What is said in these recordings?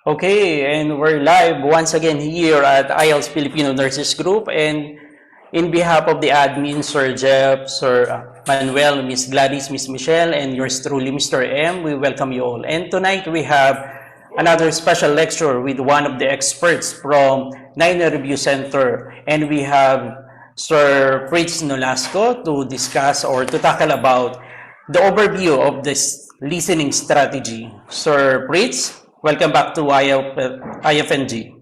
Okay, and we're live once again here at IELTS Filipino Nurses Group. And in behalf of the admin, Sir Jeff, Sir Manuel, Miss Gladys, Miss Michelle, and yours truly, Mr. M, we welcome you all. And tonight we have another special lecture with one of the experts from Niner Review Center. And we have Sir Fritz Nolasco to discuss or to tackle about the overview of this listening strategy. Sir Fritz, welcome back to IFNG.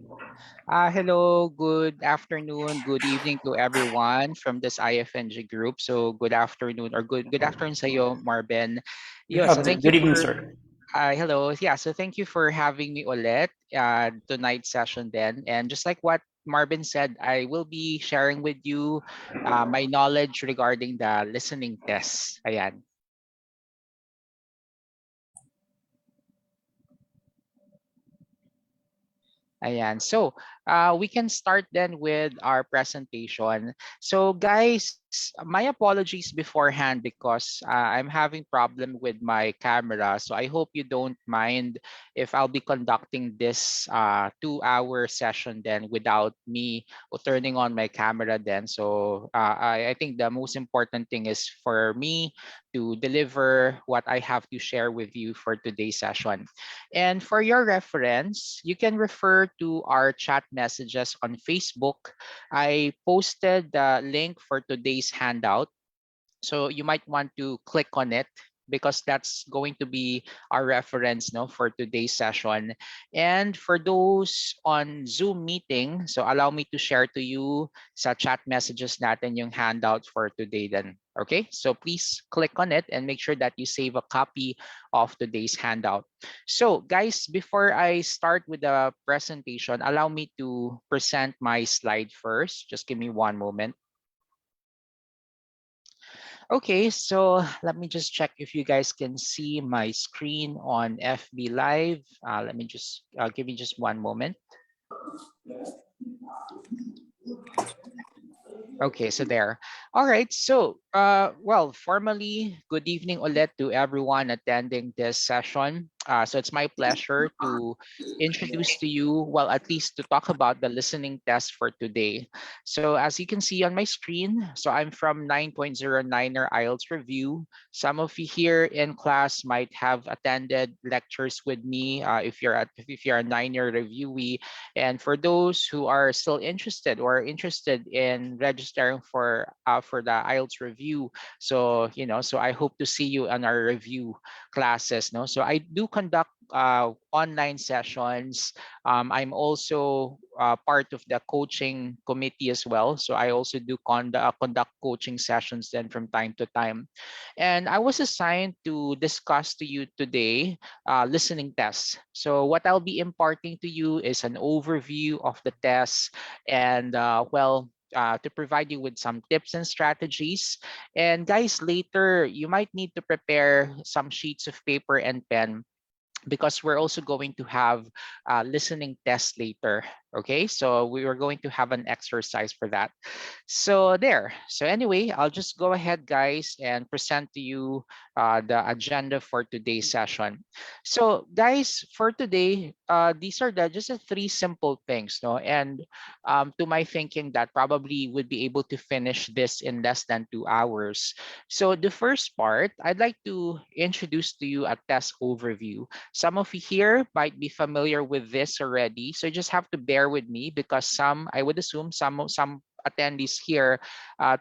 Hello, good afternoon, good evening to everyone from this IFNG group. So good afternoon or good afternoon sa iyo, Marvin. So thank you Good evening, for sir. hello. Yeah, so thank you for having me ulit tonight's session then. And just like what Marvin said, I will be sharing with you my knowledge regarding the listening test. Ayan. Ayan. So, we can start then with our presentation. So, guys, my apologies beforehand because I'm having problem with my camera. So, I hope you don't mind if I'll be conducting this 2-hour session then without me turning on my camera then. So, I think the most important thing is for me to deliver what I have to share with you for today's session. And for your reference, you can refer to our chat messages on Facebook. I posted the link for today's handout. So you might want to click on it because that's going to be our reference for today's session. And for those on Zoom meeting, so allow me to share to you sa chat messages natin yung handout for today then. Okay, so please click on it and make sure that you save a copy of today's handout. So guys, before I start with the presentation, allow me to present my slide first. Just give me one moment. Okay, so let me just check if you guys can see my screen on FB Live. Let me just give me just one moment. Okay, so there. All right, so well, formally, good evening ulit to everyone attending this session. So it's my pleasure to introduce to you, well, at least to talk about the listening test for today. So as you can see on my screen, so I'm from 9.09er IELTS Review. Some of you here in class might have attended lectures with me if you're a 9-year reviewee. And for those who are still interested or interested in registering for the IELTS review, so so I hope to see you on our review classes. No, so I do conduct online sessions. I'm also part of the coaching committee as well. So I also do conduct coaching sessions then from time to time. And I was assigned to discuss to you today listening tests. So what I'll be imparting to you is an overview of the tests and to provide you with some tips and strategies. And guys, later you might need to prepare some sheets of paper and pen because we're also going to have listening tests later. Okay, so we are going to have an exercise for that. So there. So anyway, I'll just go ahead, guys, and present to you the agenda for today's session. So guys, for today, these are just the three simple things, no? And to my thinking, that probably would be able to finish this in less than 2 hours. So the first part, I'd like to introduce to you a test overview. Some of you here might be familiar with this already, so you just have to bear with me because I would assume some attendees here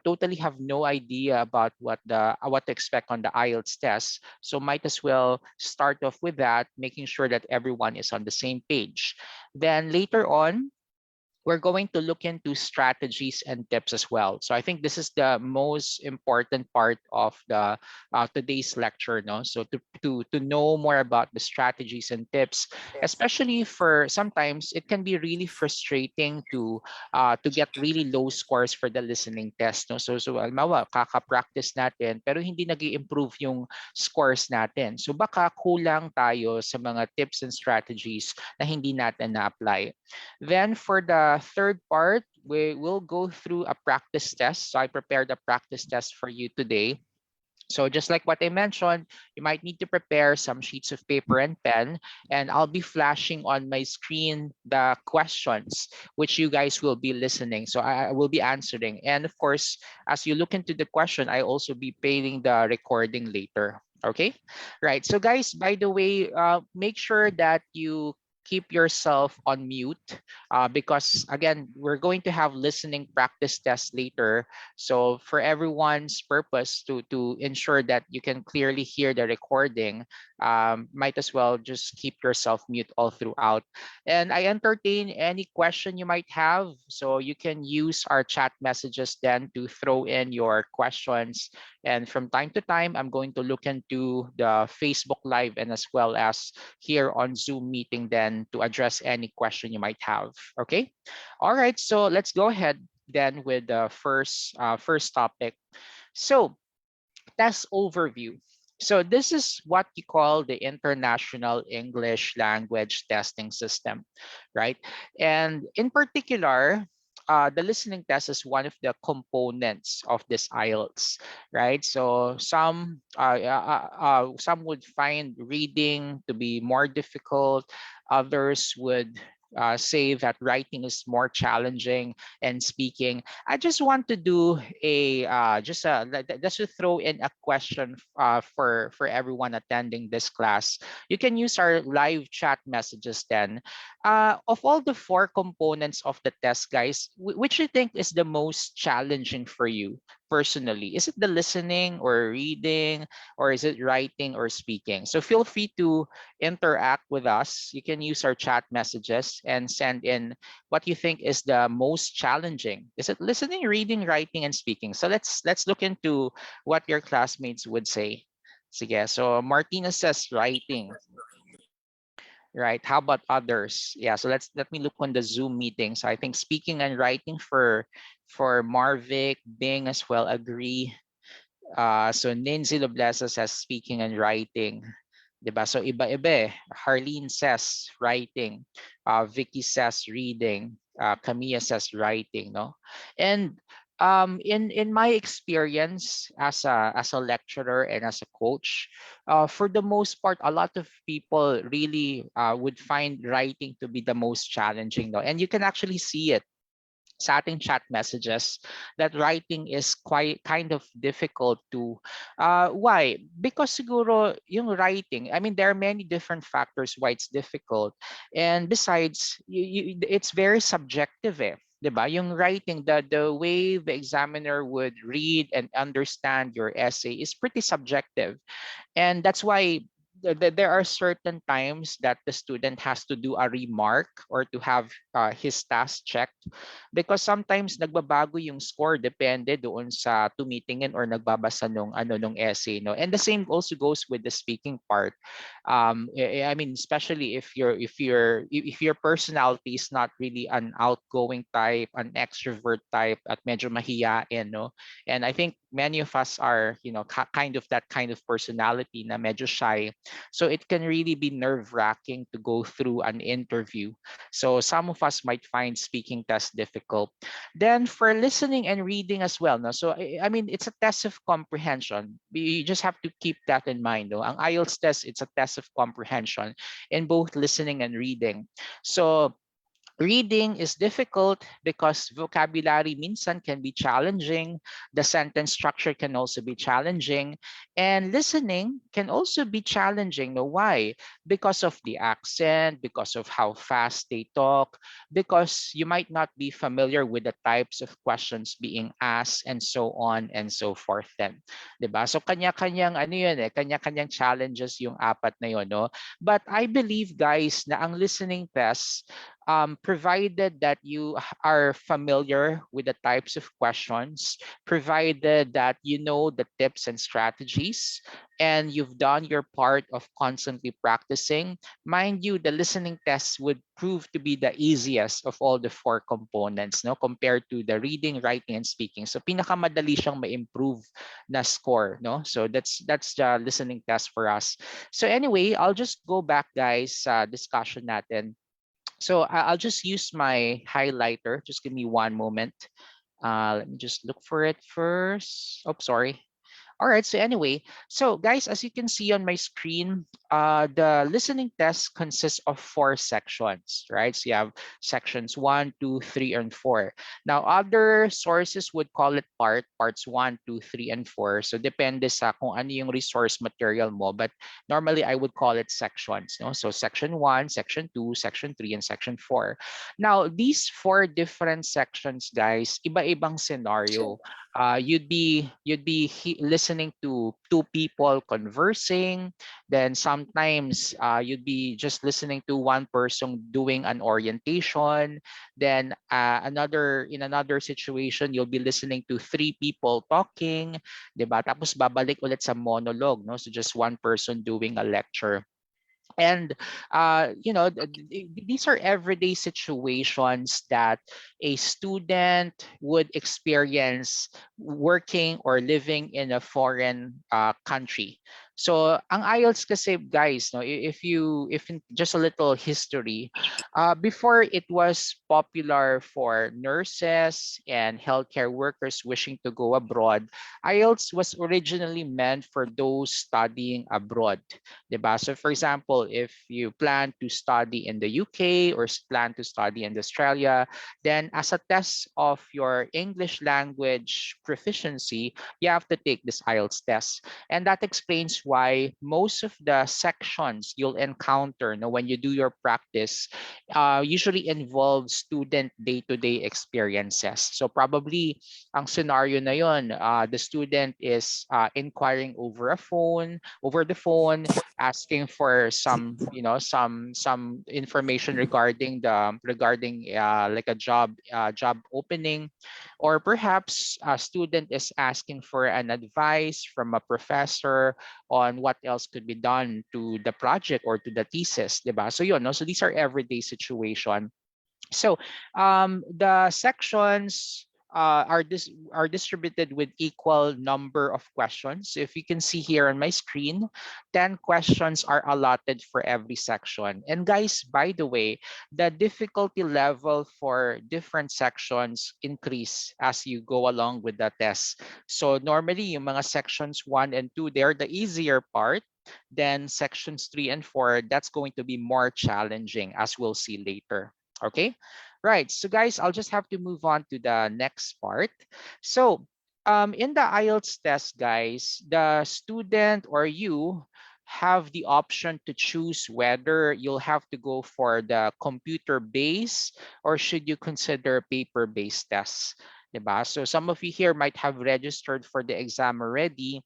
totally have no idea about what to expect on the IELTS test. So might as well start off with that, making sure that everyone is on the same page. Then later on, we're going to look into strategies and tips as well. So I think this is the most important part of the today's lecture, no? So to know more about the strategies and tips, especially for sometimes it can be really frustrating to get really low scores for the listening test, no? So almawa kaka-practice natin pero hindi nag-improve yung scores natin. So baka kulang tayo sa mga tips and strategies na hindi natin na-apply. Then for the third part, we will go through a practice test. So I prepared a practice test for you today. So just like what I mentioned, you might need to prepare some sheets of paper and pen, and I'll be flashing on my screen the questions which you guys will be listening. So I will be answering. And of course, as you look into the question, I also be playing the recording later. Okay, right. So guys, by the way, make sure that you keep yourself on mute because again, we're going to have listening practice tests later. So for everyone's purpose to ensure that you can clearly hear the recording, might as well just keep yourself mute all throughout. And I entertain any question you might have. So you can use our chat messages then to throw in your questions. And from time to time, I'm going to look into the Facebook Live and as well as here on Zoom meeting then to address any question you might have. Okay. All right. So let's go ahead then with the first topic. So test overview. So this is what you call the International English Language Testing System, right? And in particular, the listening test is one of the components of this IELTS, right? So some would find reading to be more difficult. Others would say that writing is more challenging and speaking. I just want to do a just to throw in a question for everyone attending this class. You can use our live chat messages then. Of all the four components of the test, guys, which you think is the most challenging for you personally? Is it the listening or reading, or is it writing or speaking? So feel free to interact with us. You can use our chat messages and send in what you think is the most challenging. Is it listening, reading, writing, and speaking? So let's look into what your classmates would say. Sige. So Martina says writing, right? How about others? Yeah. So let me look on the Zoom meeting. So I think speaking and writing for Marvic, Bing as well agree. So Nancy Loblesa says speaking and writing. 'Di ba? So iba-iba eh. Harleen says writing. Vicky says reading. Camilla says writing, no? And in my experience as a lecturer and as a coach, for the most part, a lot of people really would find writing to be the most challenging, no? And you can actually see it sa ating chat messages that writing is quite kind of difficult to why because siguro yung writing, I mean, there are many different factors why it's difficult, and besides it's very subjective eh. 'Di ba? Yung writing, the way the examiner would read and understand your essay is pretty subjective, and that's why there are certain times that the student has to do a remark or to have his task checked, because sometimes nagbabago yung score depende doon sa tumitingin or nagbabasa nung essay, no. And the same also goes with the speaking part. I mean, especially if your personality is not really an outgoing type, an extrovert type, at medyo mahiyain, no. And I think many of us are, kind of that kind of personality na medyo shy. So it can really be nerve-wracking to go through an interview. So some of us might find speaking test difficult. Then for listening and reading as well, no. So I mean, it's a test of comprehension. You just have to keep that in mind, no. Ang IELTS test, it's a test of comprehension in both listening and reading. So reading is difficult because vocabulary minsan can be challenging. The sentence structure can also be challenging. And listening can also be challenging. No, why? Because of the accent, because of how fast they talk, because you might not be familiar with the types of questions being asked, and so on and so forth then. 'Di ba? So kanya-kanyang ano yun eh, kanya-kanyang challenges yung apat na yun, no? But I believe, guys, na ang listening test, provided that you are familiar with the types of questions, provided that you know the tips and strategies, and you've done your part of constantly practicing, mind you, the listening test would prove to be the easiest of all the four components, no, compared to the reading, writing, and speaking. So pinakamadali siyang ma-improve na score, no. So that's the listening test for us. So anyway, I'll just go back, guys, sa discussion natin. So I'll just use my highlighter. Just give me one moment. Let me just look for it first. Oh, sorry. All right. So anyway, so guys, as you can see on my screen, the listening test consists of four sections, right? So you have sections one, two, three, and four. Now, other sources would call it parts one, two, three, and four. So depende sa kung ano yung resource material mo. But normally, I would call it sections. No? So section one, section two, section three, and section four. Now, these four different sections, guys, iba-ibang scenario. You'd be listening to two people conversing. Then sometimes you'd be just listening to one person doing an orientation. Then another in another situation, you'll be listening to three people talking, 'di ba? Tapos babalik ulit sa monologue, no? So just one person doing a lecture. And these are everyday situations that a student would experience working or living in a foreign country. So ang IELTS kasi, guys, no, just a little history, before it was popular for nurses and healthcare workers wishing to go abroad. IELTS was originally meant for those studying abroad. 'Di ba? So for example, if you plan to study in the UK or plan to study in Australia, then as a test of your English language proficiency, you have to take this IELTS test. And that explains why most of the sections you'll encounter, when you do your practice usually involve student day-to-day experiences. So probably ang scenario na yon, the student is inquiring over the phone, asking for some some information regarding like a job opening, or perhaps a student is asking for an advice from a professor on what else could be done to the project or to the thesis, 'di ba? So yun, no? So these are everyday situation. So the sections are distributed with equal number of questions. So if you can see here on my screen, 10 questions are allotted for every section. And guys, by the way, the difficulty level for different sections increase as you go along with the test. So normally yung mga sections 1 and 2, they're the easier part. Then sections 3 and 4, that's going to be more challenging, as we'll see later. Okay, right. So guys, I'll just have to move on to the next part. So in the IELTS test, guys, the student or you have the option to choose whether you'll have to go for the computer based or should you consider paper based tests. 'Di ba? So some of you here might have registered for the exam already,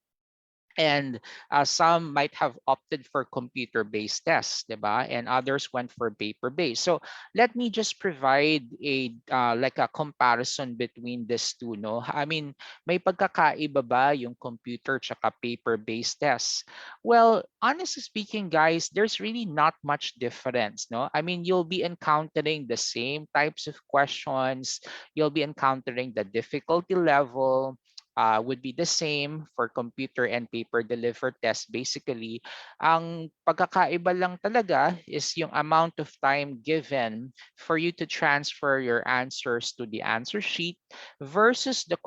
and some might have opted for computer-based tests, diba? And others went for paper-based. So let me just provide a like a comparison between these two. No, I mean, may pagkakaiba ba yung computer tsaka paper-based tests? Well, honestly speaking, guys, there's really not much difference. No, I mean, you'll be encountering the same types of questions. You'll be encountering the difficulty level would be the same for computer and paper delivered test. Basically, ang pagkakaiba lang talaga is yung amount of time given for you to transfer your answers to the answer sheet versus the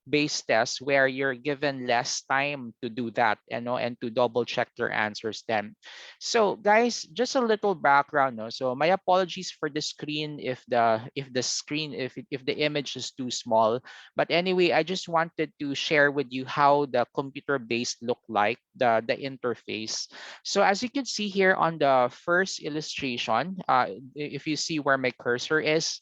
based test where you're given less time to do that, and to double check your answers then. So guys, just a little background, no? So my apologies for the screen if the image is too small. But anyway, I just wanted to share with you how the computer based look like, the interface. So as you can see here on the first illustration, if you see where my cursor is,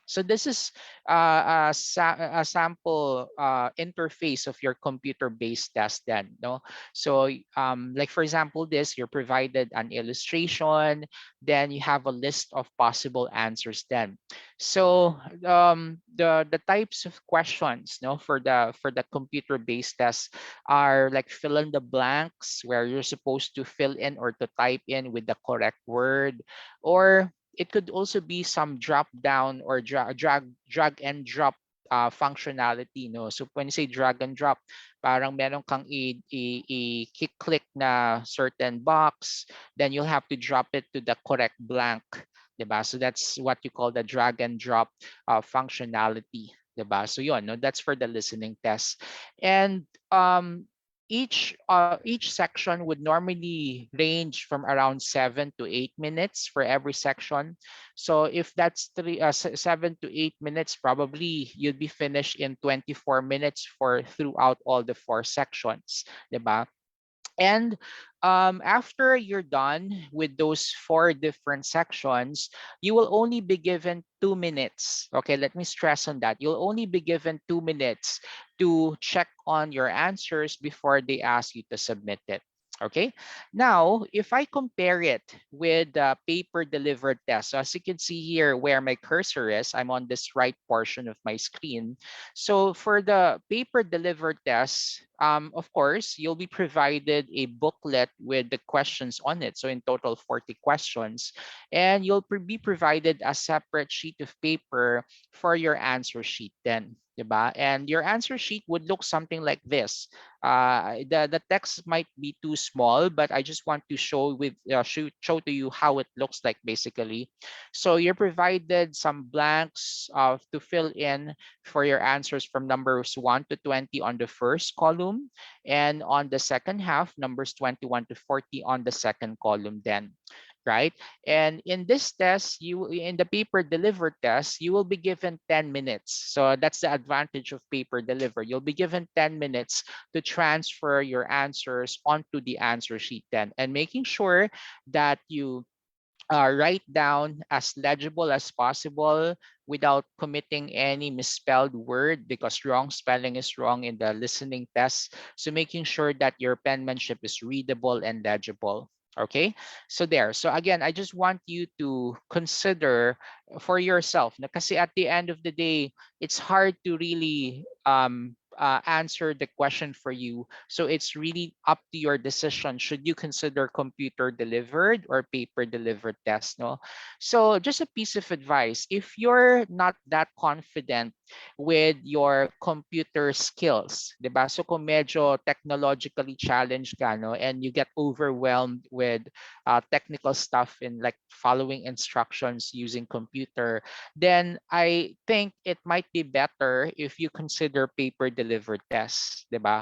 so this is a sample interface of your computer-based test then, no? So like for example, you're provided an illustration, then you have a list of possible answers then. So the types of questions, no, for the computer-based test are like fill in the blanks where you're supposed to fill in or to type in with the correct word, or it could also be some drop down or drag and drop functionality, no? So when you say drag and drop, parang meron kang i-click na certain box, then you'll have to drop it to the correct blank, diba? So that's what you call the drag and drop functionality. 'Di ba? So yun, no, that's for the listening test. And each section would normally range from around 7 to 8 minutes for every section. So if that's 7 to 8 minutes, probably you'd be finished in 24 minutes for throughout all the four sections, 'di ba? And after you're done with those four different sections, you will only be given 2 minutes. Okay, let me stress on that. You'll only be given 2 minutes to check on your answers before they ask you to submit it. Okay, now if I compare it with the paper delivered test, so as you can see here where my cursor is, I'm on this right portion of my screen. So for the paper delivered test, of course, you'll be provided a booklet with the questions on it. So in total, 40 questions. And you'll be provided a separate sheet of paper for your answer sheet then. Diba? And your answer sheet would look something like this. The text might be too small, but I just want to show to you how it looks like basically. So you're provided some blanks to fill in for your answers from numbers 1 to 20 on the first column, and on the second half, numbers 21 to 40 on the second column then, right? And in this test, in the paper delivered test, you will be given 10 minutes. So that's the advantage of paper delivered. You'll be given 10 minutes to transfer your answers onto the answer sheet then, and making sure that you write down as legible as possible without committing any misspelled word, because wrong spelling is wrong in the listening test. So making sure that your penmanship is readable and legible. Okay, so there. So again, I just want you to consider for yourself. Kasi at the end of the day, it's hard to really answer the question for you. So it's really up to your decision. Should you consider computer delivered or paper delivered test? No. So just a piece of advice: if you're not that confident with your computer skills, 'di ba? So kung medyo technologically challenged ka, no, and you get overwhelmed with technical stuff in like following instructions using computer, then I think it might be better if you consider paper delivered tests, 'di ba?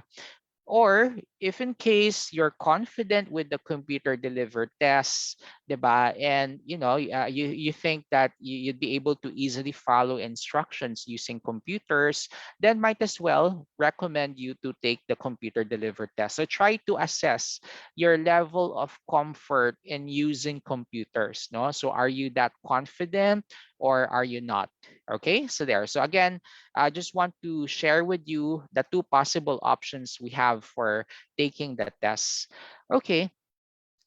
Or if in case you're confident with the computer delivered tests, 'di ba? And you think that you'd be able to easily follow instructions using computers, then might as well recommend you to take the computer delivered test. So try to assess your level of comfort in using computers, no? So are you that confident or are you not? Okay? So there. So again, I just want to share with you the two possible options we have for taking the test. Okay,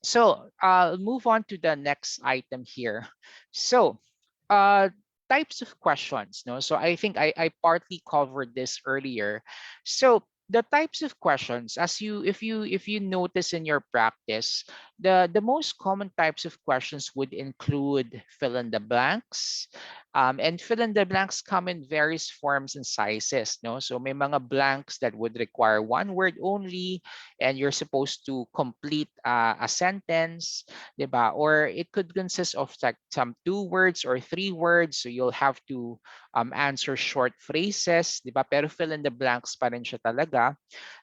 so I'll move on to the next item here. So, uh, types of questions. No, so I think I partly covered this earlier. So the types of questions, as if you notice in your practice, the most common types of questions would include fill in the blanks, and fill in the blanks come in various forms and sizes. No, so may mga blanks that would require one word only, and you're supposed to complete a sentence, 'di ba? Or it could consist of like some 2 words or 3 words, so you'll have to answer short phrases, 'di ba? Pero fill in the blanks pa rin siya talaga.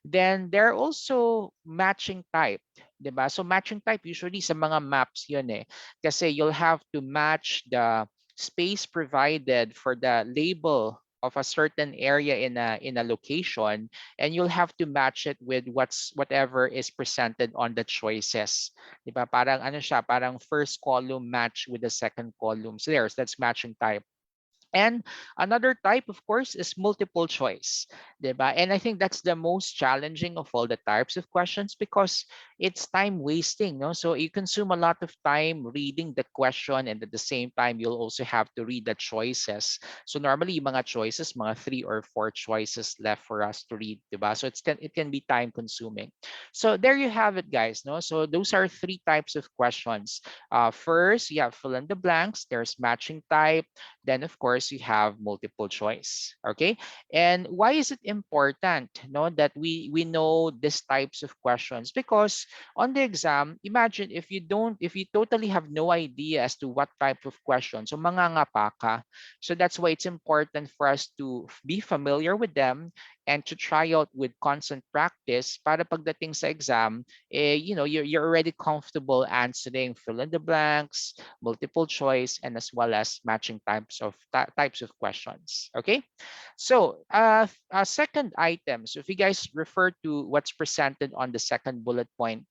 Then there are also matching type, 'di ba? So matching type usually sa mga maps 'yun eh. Kasi you'll have to match the space provided for the label of a certain area in a location, and you'll have to match it with whatever is presented on the choices. 'Di ba? Parang ano siya, parang first column match with the second column. So that's matching type. And another type, of course, is multiple choice, 'di ba? And I think that's the most challenging of all the types of questions because it's time wasting, no? So you consume a lot of time reading the question, and at the same time, you'll also have to read the choices. So normally, yung mga choices, mga 3 or 4 choices left for us to read, 'di ba? So it can be time consuming. So there you have it, guys, no? So those are 3 types of questions. First, you have fill in the blanks. There's matching type. Then of course you have multiple choice. Okay, and why is it important, no, that we know these types of questions? Because on the exam, imagine if you totally have no idea as to what type of question, so mangangapa ka. So that's why it's important for us to be familiar with them and to try out with constant practice para pagdating sa exam, you're already comfortable answering fill in the blanks, multiple choice, and as well as matching types of questions. Okay, so second item. So if you guys refer to what's presented on the second bullet point,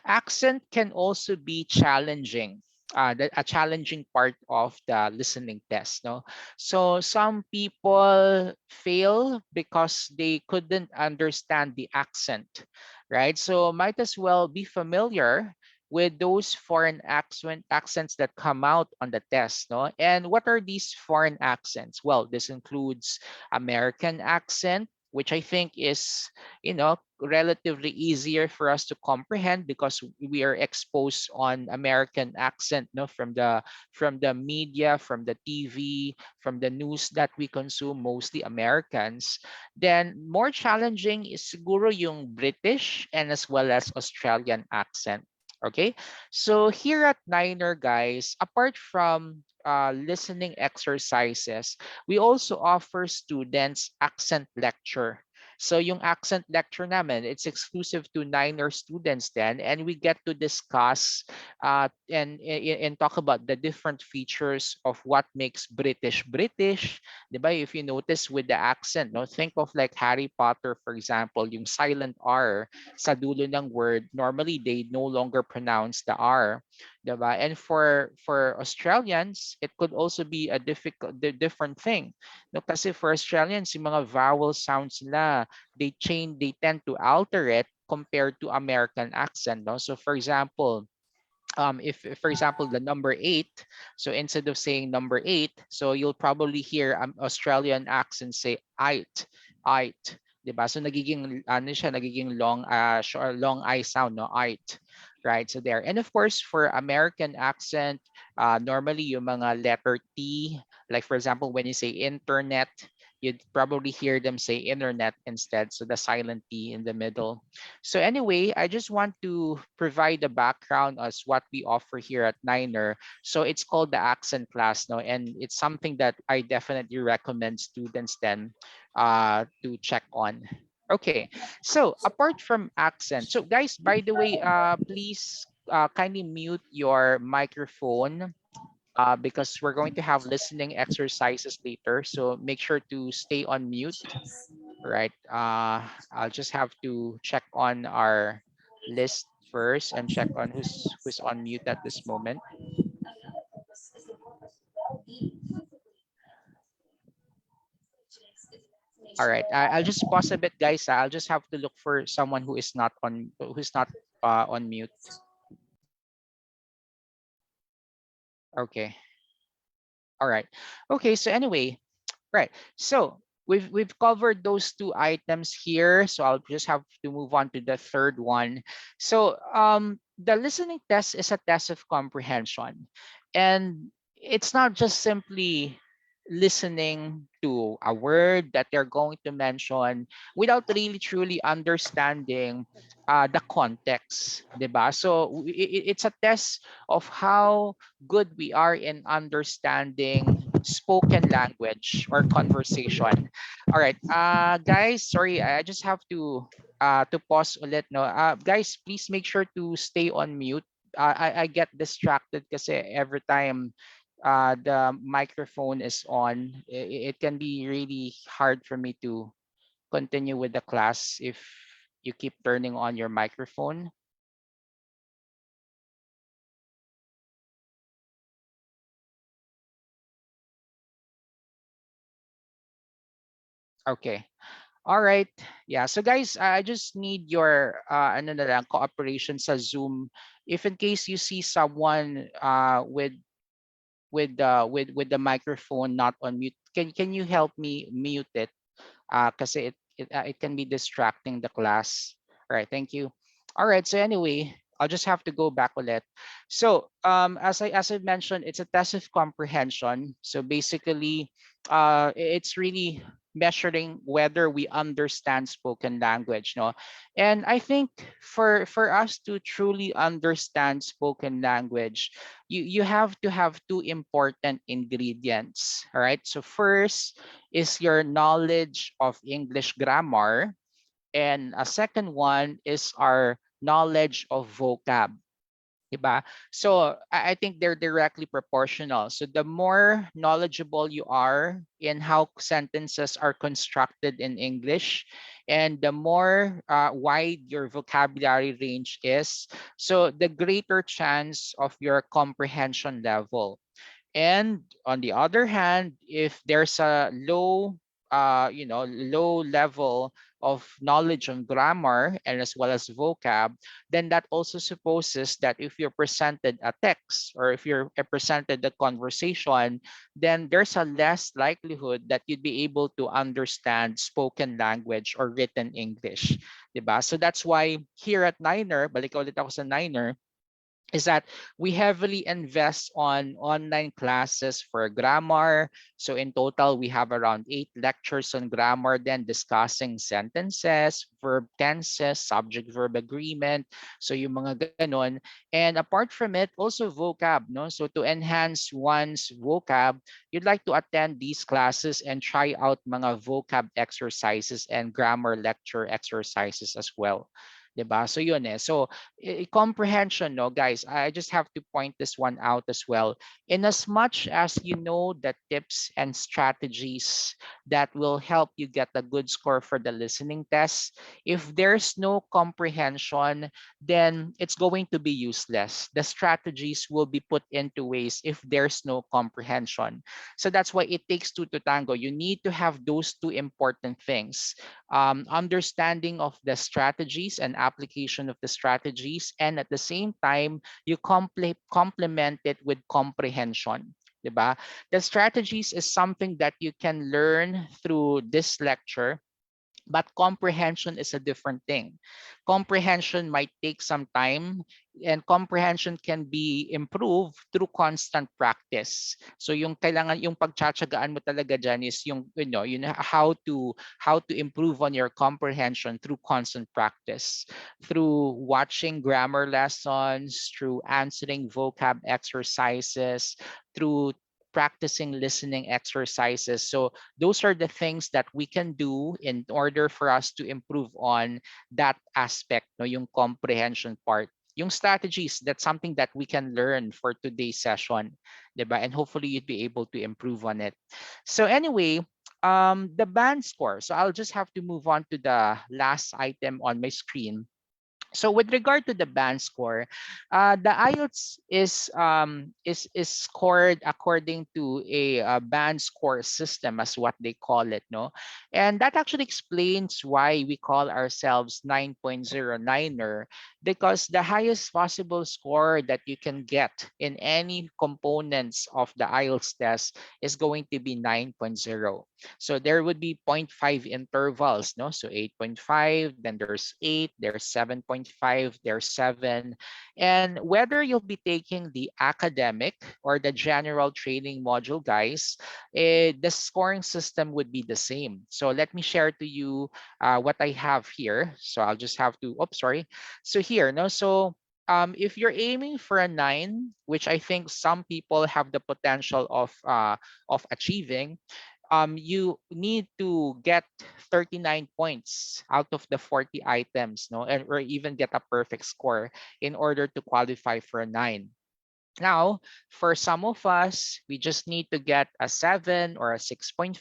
accent can also be challenging. A challenging part of the listening test, no? So some people fail because they couldn't understand the accent, right? So might as well be familiar with those foreign accents that come out on the test, no? And what are these foreign accents? Well, this includes American accent, which I think is, relatively easier for us to comprehend because we are exposed on American accent, no, from the media, from the TV, from the news that we consume, mostly Americans. Then more challenging is siguro yung British and as well as Australian accent. Okay, so here at Niner, guys, apart from listening exercises, we also offer students accent lecture. So yung accent lecture namin, it's exclusive to Niner students then, and we get to discuss and talk about the different features of what makes British British. 'Di ba? If you notice with the accent, no, think of like Harry Potter, for example, yung silent R sa dulo ng word, normally they no longer pronounce the R. 'Di ba? And for Australians, it could also be a different thing. No, kasi for Australians, yung mga vowel sounds nila, they tend to alter it compared to American accent. No? So for example, if for example the number eight, so instead of saying number eight, so you'll probably hear Australian accent say eight, diba? So nagiging ano siya, nagiging long I sound, no, eight, right? So there. And of course for American accent, normally yung mga letter T, like for example when you say internet, you'd probably hear them say internet instead, so the silent T in the middle. So anyway, I just want to provide the background as what we offer here at Niner. So it's called the accent class now, and it's something that I definitely recommend students then to check on. Okay, so apart from accent, so guys, by the way, please kindly mute your microphone because we're going to have listening exercises later. So make sure to stay on mute, right? I'll just have to check on our list first and check on who's on mute at this moment. All right, I'll just pause a bit, guys. I'll just have to look for someone who's not on mute. Okay. All right. Okay. So anyway, right. So we've covered those two items here. So I'll just have to move on to the third one. So the listening test is a test of comprehension. And it's not just simply listening to a word that they're going to mention without really truly understanding the context, 'di ba? So it's a test of how good we are in understanding spoken language or conversation. All right, guys, sorry, I just have to pause ulit, no. Guys, please make sure to stay on mute. I get distracted kasi every time the microphone is on, it can be really hard for me to continue with the class if you keep turning on your microphone. Okay. All right. Yeah. So guys, I just need your ano na lang, cooperation sa Zoom. If in case you see someone with the microphone not on mute, can you help me mute it? Kasi it can be distracting the class. All right. Thank you. All right. So anyway, I'll just have to go back ulit. So as I mentioned, it's a test of comprehension. So basically, it's really measuring whether we understand spoken language, no. And I think for us to truly understand spoken language, you have to have two important ingredients. All right. So first is your knowledge of English grammar, and a second one is our knowledge of vocab. Diba? So I think they're directly proportional. So the more knowledgeable you are in how sentences are constructed in English, and the more wide your vocabulary range is, so the greater chance of your comprehension level. And on the other hand, if there's a low level of knowledge on grammar and as well as vocab, then that also supposes that if you're presented a text or if you're presented a conversation, then there's a less likelihood that you'd be able to understand spoken language or written English. Diba? So that's why here at Niner, balik ulit ako sa Niner, is that we heavily invest on online classes for grammar. So in total, we have around 8 lectures on grammar, then discussing sentences, verb tenses, subject-verb agreement. So yung mga ganon. And apart from it, also vocab. No? So to enhance one's vocab, you'd like to attend these classes and try out mga vocab exercises and grammar lecture exercises as well. 'Di ba? So yun eh. So comprehension, no, guys, I just have to point this one out as well. In as much as you know the tips and strategies that will help you get a good score for the listening test, if there's no comprehension, then it's going to be useless. The strategies will be put into waste if there's no comprehension. So that's why it takes two to tango. You need to have those two important things: understanding of the strategies and application of the strategies, and at the same time, you complement it with comprehension. Diba? The strategies is something that you can learn through this lecture, but comprehension is a different thing. Comprehension might take some time, and comprehension can be improved through constant practice. So yung kailangan, yung pagtsatsagaan mo talaga dyan is yung how to improve on your comprehension through constant practice, through watching grammar lessons, through answering vocab exercises, through practicing listening exercises. So those are the things that we can do in order for us to improve on that aspect, no, yung comprehension part. Yung strategies, that's something that we can learn for today's session, diba? And hopefully you'd be able to improve on it. So anyway, the band score. So I'll just have to move on to the last item on my screen. So with regard to the band score, the IELTS is scored according to a, band score system, as what they call it, no, and that actually explains why we call ourselves 9.09er, because the highest possible score that you can get in any components of the IELTS test is going to be 9.0. So there would be zero point 0.5 intervals, no? So 8.5, then there's 8, there's 7.5, there's 7. And whether you'll be taking the academic or the general training module, guys, the scoring system would be the same. So let me share to you what I have here. So I'll just have to, oops, sorry. So here, no? So if you're aiming for a 9, which I think some people have the potential of achieving, you need to get 39 points out of the 40 items, no, and or even get a perfect score in order to qualify for a 9. Now, for some of us, we just need to get a 7 or a 6.5.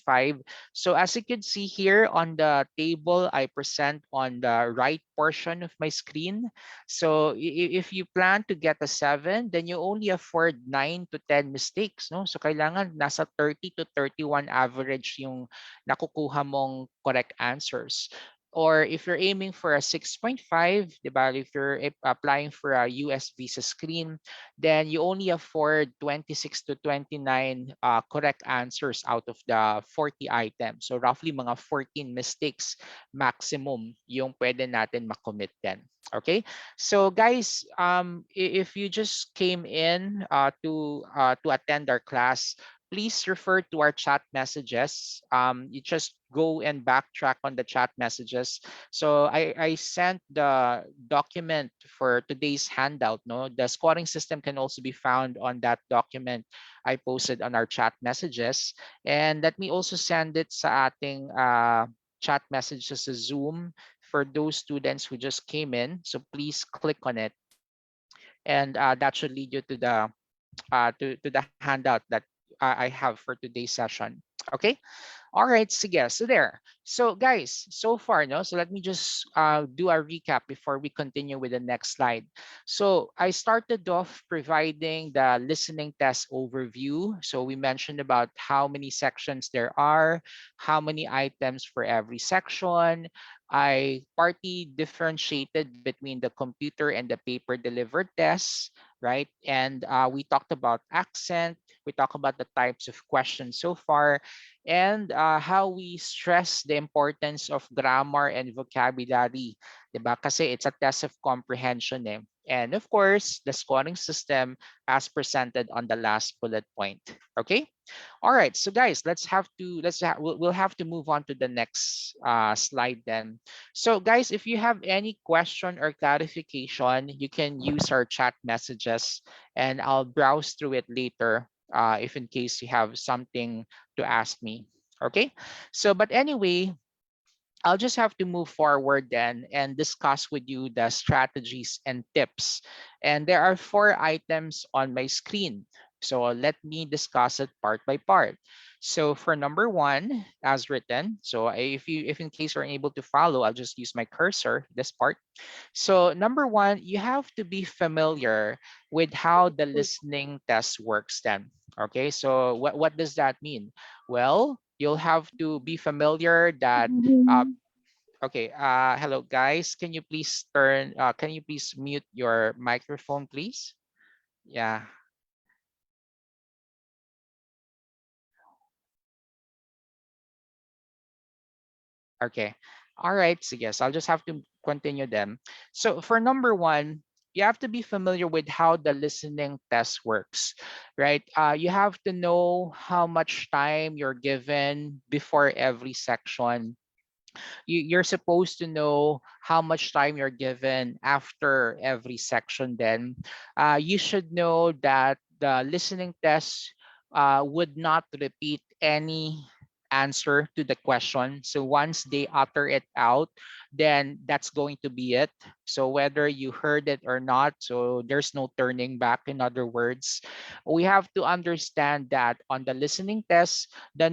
So as you can see here on the table I present on the right portion of my screen, so if you plan to get a 7, then you only afford 9 to 10 mistakes, no? So kailangan nasa 30 to 31 average yung nakukuha mong correct answers. Or if you're aiming for a 6.5, diba? If you're applying for a US visa screen, then you only afford 26 to 29 correct answers out of the 40 items. So roughly mga 14 mistakes maximum yung pwede natin makommit din. Okay? So guys, if you just came in to attend our class, please refer to our chat messages. You just go and backtrack on the chat messages. So I sent the document for today's handout. No, the scoring system can also be found on that document I posted on our chat messages. And let me also send it sa ating chat messages sa Zoom for those students who just came in. So please click on it, and that should lead you to the handout that I have for today's session. Okay. All right, sige. So there. So guys, so far, no. So let me just do a recap before we continue with the next slide. So I started off providing the listening test overview. So we mentioned about how many sections there are, how many items for every section. I partly differentiated between the computer and the paper delivered tests, right? And we talked about accent. We talked about the types of questions so far, and how we stress the importance of grammar and vocabulary, 'di ba? Kasi it's a test of comprehension eh. And of course, the scoring system as presented on the last bullet point. Okay? All right, so guys, we'll have to move on to the next slide then. So guys, if you have any question or clarification, you can use our chat messages, and I'll browse through it later if in case you have something to ask me. Okay, so but anyway, I'll just have to move forward then and discuss with you the strategies and tips. And there are 4 items on my screen. So let me discuss it part by part. So for number 1, as written, so if in case you're unable to follow, I'll just use my cursor, this part. So number 1, you have to be familiar with how the listening test works then. Okay, so what does that mean? Well, you'll have to be familiar that uh, okay, hello guys. Can you please mute your microphone, please? Yeah, okay. All right, so yes, I'll just have to continue them. So for number 1, you have to be familiar with how the listening test works, right? You have to know how much time you're given before every section. You're supposed to know how much time you're given after every section then. You should know that the listening test would not repeat any answer to the question. So once they utter it out, then that's going to be it. So whether you heard it or not, so there's no turning back. In other words, we have to understand that on the listening test, the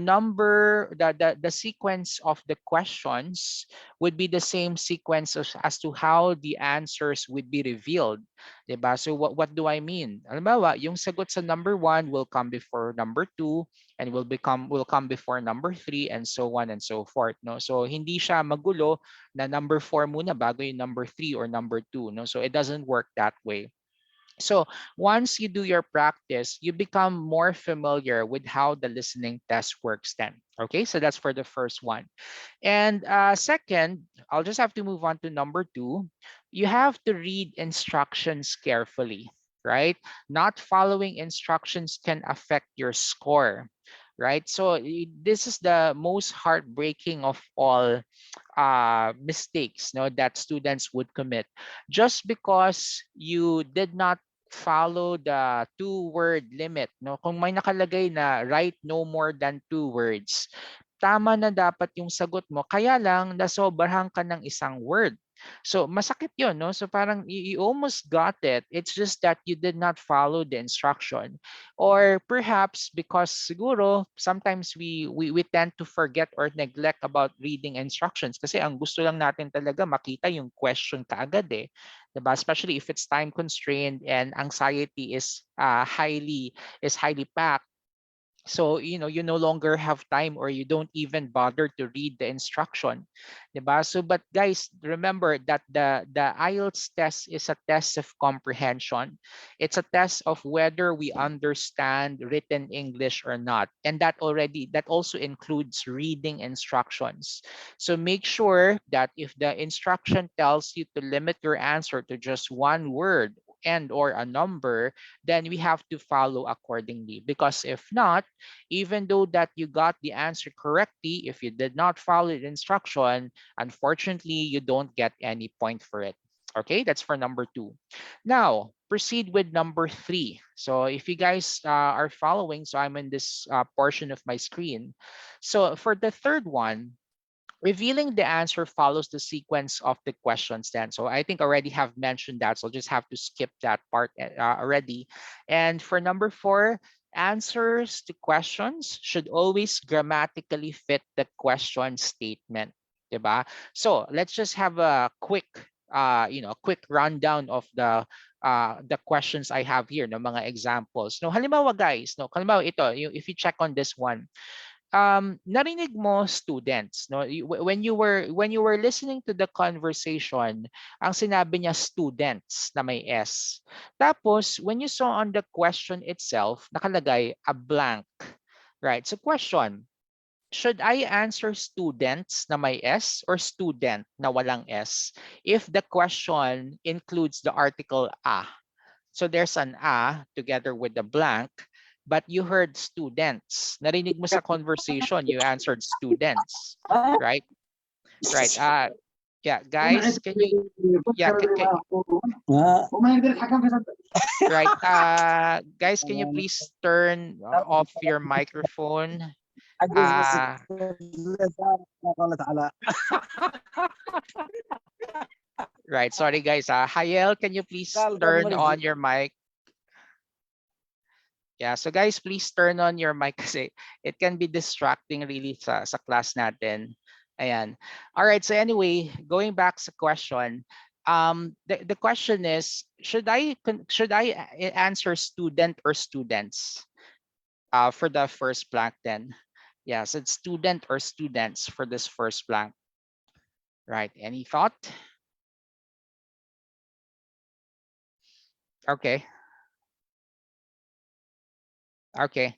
sequence of the questions would be the same sequence as to how the answers would be revealed, 'di ba? So what do I mean? Halimbawa, yung sagot sa number 1 will come before number 2, and will come before number 3, and so on and so forth, no? So hindi siya magulo na number 4 muna bago yung number 3 or number 2, no? So it doesn't work that way. So once you do your practice, you become more familiar with how the listening test works then. Okay, so that's for the first one. And second, I'll just have to move on to number 2. You have to read instructions carefully, right? Not following instructions can affect your score, right? So this is the most heartbreaking of all mistakes, no, that students would commit, just because you did not follow the 2-word limit, no. Kung may nakalagay na write no more than 2 words, tama na dapat yung sagot mo, kaya lang nasobrahan ka ng isang word. So masakit yun, no? So parang you almost got it. It's just that you did not follow the instruction. Or perhaps because siguro sometimes we tend to forget or neglect about reading instructions, kasi ang gusto lang natin talaga makita yung question kaagad eh. Diba? Especially if it's time constrained and anxiety is highly packed. So, you no longer have time, or you don't even bother to read the instruction. 'Di ba? So, but guys, remember that the IELTS test is a test of comprehension. It's a test of whether we understand written English or not. And that also includes reading instructions. So make sure that if the instruction tells you to limit your answer to just one word and or a number, then we have to follow accordingly. Because if not, even though that you got the answer correctly, if you did not follow the instruction, unfortunately, you don't get any point for it. Okay, that's for number two. Now, proceed with number three. So if you guys are following, so I'm in this portion of my screen. So for the third one, revealing the answer follows the sequence of the questions then. So I think already have mentioned that, so I'll just have to skip that part already. And for number four, answers to questions should always grammatically fit the question statement. Diba? So let's just have a quick quick rundown of the questions I have here, no mga examples. No, halimbawa guys, no, halimbawa ito, if you check on this one, narinig mo students, no, when you were listening to the conversation, ang sinabi niya students na may s, tapos when you saw on the question itself nakalagay a blank, right? So question, should I answer students na may s or student na walang s if the question includes the article a? So there's an a together with the blank, but you heard students. Narinig mo sa conversation, you answered students, right? Right. Yeah, guys, can you, yeah, right. Guys, can you please turn off your microphone? Uh, right. Sorry, guys. Hayel, can you please turn on your mic? Yeah, so guys, please turn on your mic kasi it can be distracting really sa class natin. Ayan. All right, so anyway, going back sa question, the question is, should I answer student or students for the first blank then? Yes, it's student or students for this first blank. Right, any thought? Okay, okay.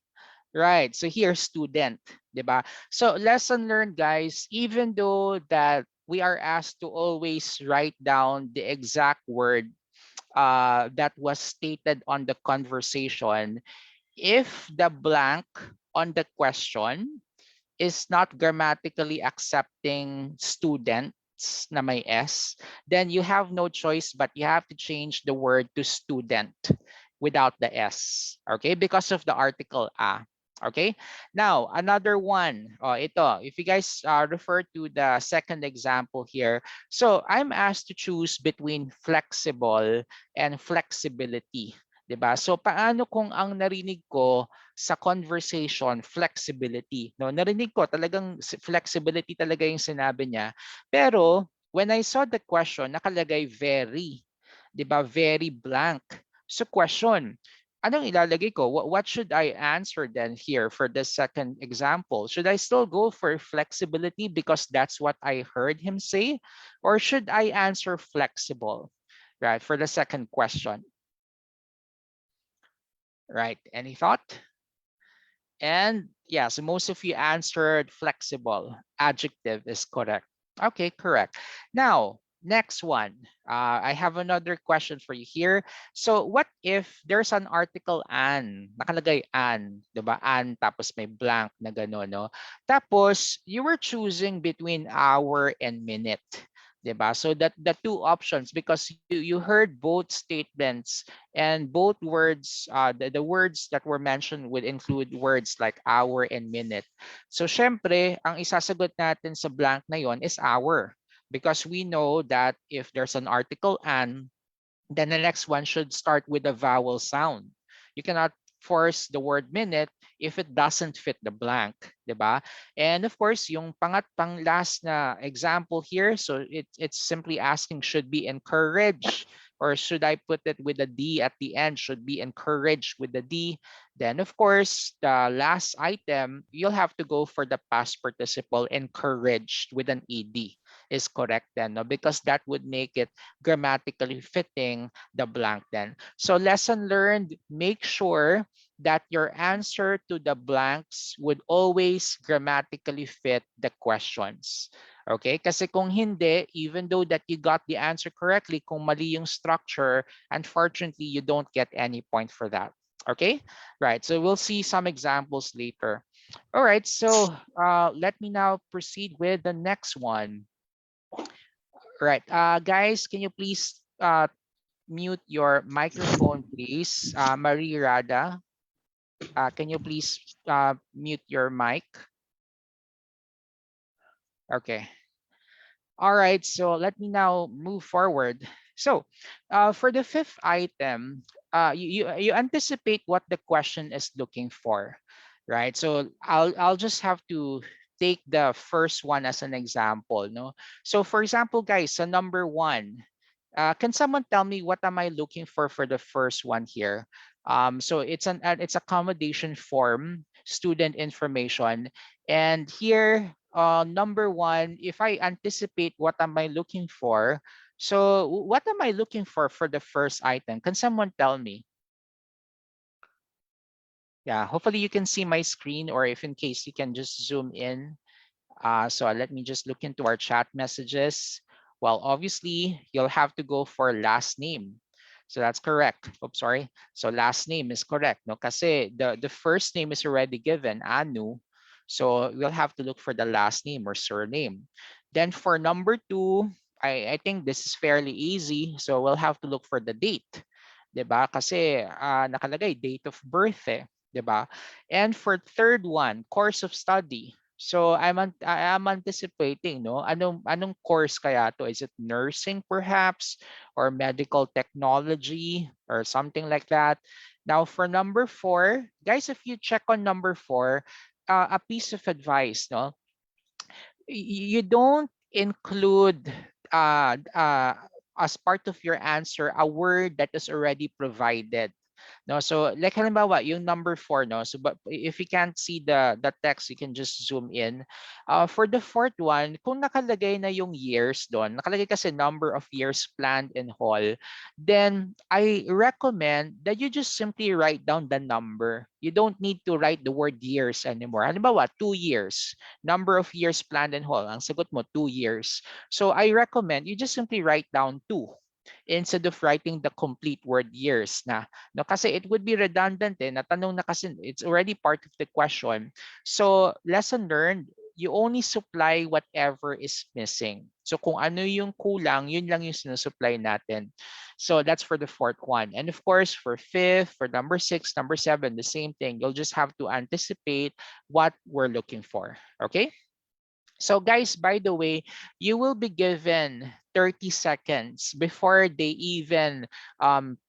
Right. So here, student, 'di ba? So lesson learned, guys, even though that we are asked to always write down the exact word that was stated on the conversation, if the blank on the question is not grammatically accepting students na may S, then you have no choice but you have to change the word to student without the S, okay? Because of the article a. Okay, now another one. Ito, if you guys refer to the second example here, so I'm asked to choose between flexible and flexibility. 'Di ba? So paano kung ang narinig ko sa conversation flexibility, no? Narinig ko talagang flexibility talaga yung sinabi niya. Pero when I saw the question, nakalagay very, 'di ba? Very blank. So question, anong ilalagay ko? What should I answer then here for the second example? Should I still go for flexibility because that's what I heard him say? Or should I answer flexible, right, for the second question? Right, any thought? And yeah, so most of you answered flexible. Adjective is correct. Okay, correct. Now, next one. I have another question for you here. So what if there's an article an, nakalagay an, 'di ba? An tapos may blank na gano'n, no? Tapos you were choosing between hour and minute. 'Di ba? So that the two options, because you heard both statements and both words, the words that were mentioned would include words like hour and minute. So syempre, ang isasagot natin sa blank na yon is hour, because we know that if there's an article and, then the next one should start with a vowel sound. You cannot force the word minute if it doesn't fit the blank, 'di ba? And of course, yung pang last na example here, so it's simply asking should be encouraged or should I put it with a D at the end? Should be encouraged with the D. Then, of course, the last item, you'll have to go for the past participle, encouraged with an ED is correct then, no? Because that would make it grammatically fitting the blank then. So lesson learned, make sure that your answer to the blanks would always grammatically fit the questions. Okay? Kasi kung hindi, even though that you got the answer correctly, kung mali yung structure, unfortunately, you don't get any point for that. Okay? Right. So we'll see some examples later. All right. So let me now proceed with the next one. Right. Guys, can you please mute your microphone, please? Marie Rada, can you please mute your mic? Okay. All right. So let me now move forward. So for the fifth item, you anticipate what the question is looking for, right? So I'll just have to take the first one as an example. No. So for example, guys, so number one, can someone tell me what am I looking for the first one here? So it's accommodation form, student information, and here number one, if I anticipate what am I looking for, so what am I looking for the first item? Can someone tell me? Yeah, hopefully you can see my screen, or if in case you can just zoom in. So let me just look into our chat messages. Well, obviously, you'll have to go for last name. So that's correct. Oops, sorry. So last name is correct. No, kasi the first name is already given, Anu. So we'll have to look for the last name or surname. Then for number two, I think this is fairly easy. So we'll have to look for the date. 'Di ba? Kasi nakalagay date of birth eh. 'Di ba? And for third one, course of study. So I am anticipating, no? Anong course kaya to? Is it nursing perhaps, or medical technology or something like that? Now for number four, guys, if you check on number four, a piece of advice, no? You don't include as part of your answer a word that is already provided. No, so like halimbawa, yung number four, no. So but if you can't see the text, you can just zoom in. For the fourth one, kung nakalagay na yung years doon, nakalagay kasi number of years planned and whole, then I recommend that you just simply write down the number. You don't need to write the word years anymore. Halimbawa, 2 years, number of years planned and whole. Ang sagot mo, 2 years. So I recommend you just simply write down two instead of writing the complete word years na. No, kasi it would be redundant eh. Natanong na kasi, it's already part of the question. So lesson learned, you only supply whatever is missing. So kung ano yung kulang, yun lang yung sinusupply natin. So that's for the fourth one. And of course, for fifth, for number six, number seven, the same thing. You'll just have to anticipate what we're looking for. Okay? So guys, by the way, you will be given 30 seconds before they even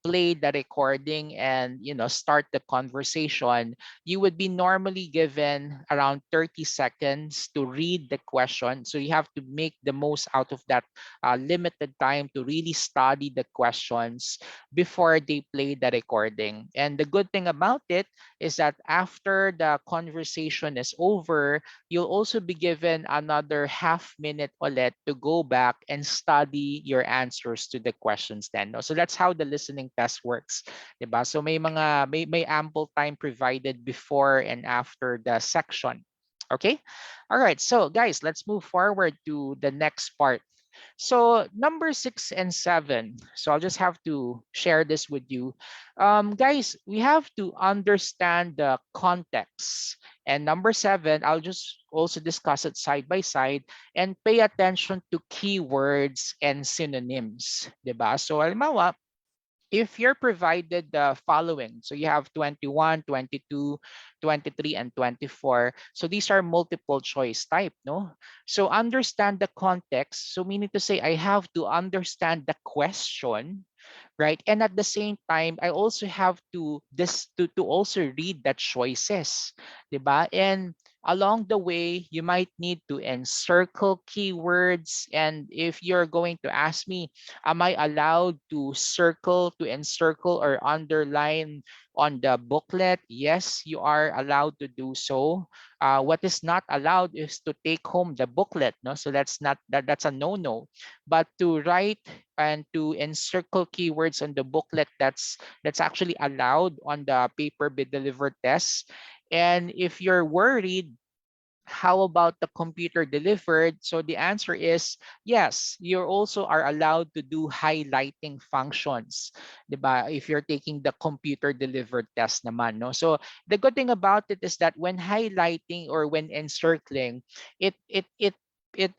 play the recording and start the conversation. You would be normally given around 30 seconds to read the question. So you have to make the most out of that limited time to really study the questions before they play the recording. And the good thing about it is that after the conversation is over, you'll also be given another half minute ulit to go back and study your answers to the questions then. No? So that's how the listening test works. Diba? So may ample time provided before and after the section. Okay? All right. So guys, let's move forward to the next part. So number six and seven. So I'll just have to share this with you. Guys, we have to understand the context. And number seven, I'll just also discuss it side by side and pay attention to keywords and synonyms. Diba? So halimbawa, if you're provided the following, so you have 21, 22, 23, and 24. So these are multiple choice type, no? So understand the context. So meaning to say, I have to understand the question, right? And at the same time, I also have to also read the choices, diba? And Along the way, you might need to encircle keywords. And if you're going to ask me, am I allowed to circle, to encircle, or underline on the booklet? Yes, you are allowed to do so. What is not allowed is to take home the booklet. No, so that's a no-no. But to write and to encircle keywords on the booklet, that's actually allowed on the paper be delivered test. And if you're worried, how about the computer delivered? So the answer is yes, you also are allowed to do highlighting functions, 'di ba? If you're taking the computer delivered test naman, no? So the good thing about it is that when highlighting or when encircling, it it it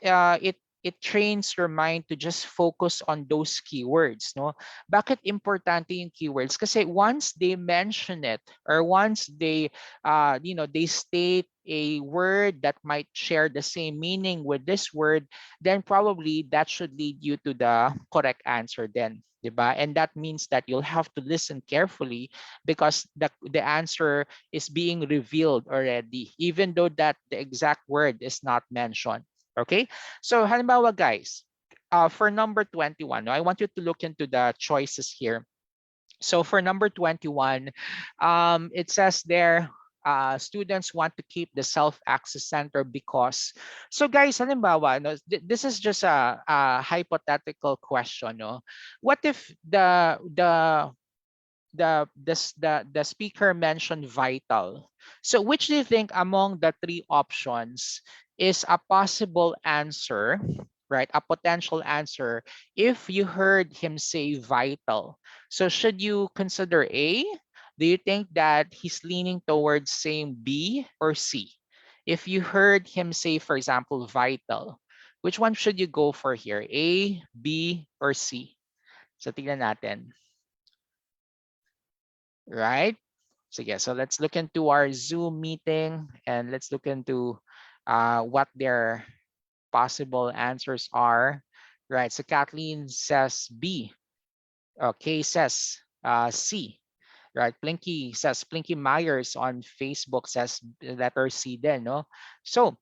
it trains your mind to just focus on those keywords, no? Bakit importante yung keywords? Kasi once they mention it or once they state a word that might share the same meaning with this word, then probably that should lead you to the correct answer then. Diba? And that means that you'll have to listen carefully because the answer is being revealed already, even though that the exact word is not mentioned. Okay? So halimbawa guys, for number 21, no, I want you to look into the choices here. So for number 21, it says there, students want to keep the self-access center because. So guys, halimbawa, no, this is just a hypothetical question. No? What if the speaker mentioned vital? So which do you think among the three options is a possible answer, right? A potential answer if you heard him say vital. So should you consider A? Do you think that he's leaning towards saying B or C? If you heard him say, for example, vital, which one should you go for here? A, B, or C? So tignan natin. Right? So yeah, so let's look into our Zoom meeting and let's look into what their possible answers are. Right, so Kathleen says B. Kay says C. Right, Plinky Myers on Facebook says letter C then, no? So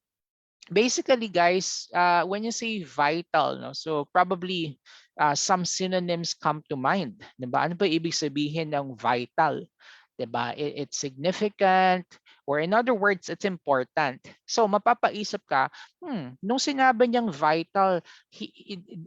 basically guys, when you say vital, no, so probably some synonyms come to mind, 'di ba? Ano ba ibig sabihin ng vital? 'Di ba? It's significant, or in other words, it's important. So mapapaisip ka, nung sinabi niyang vital,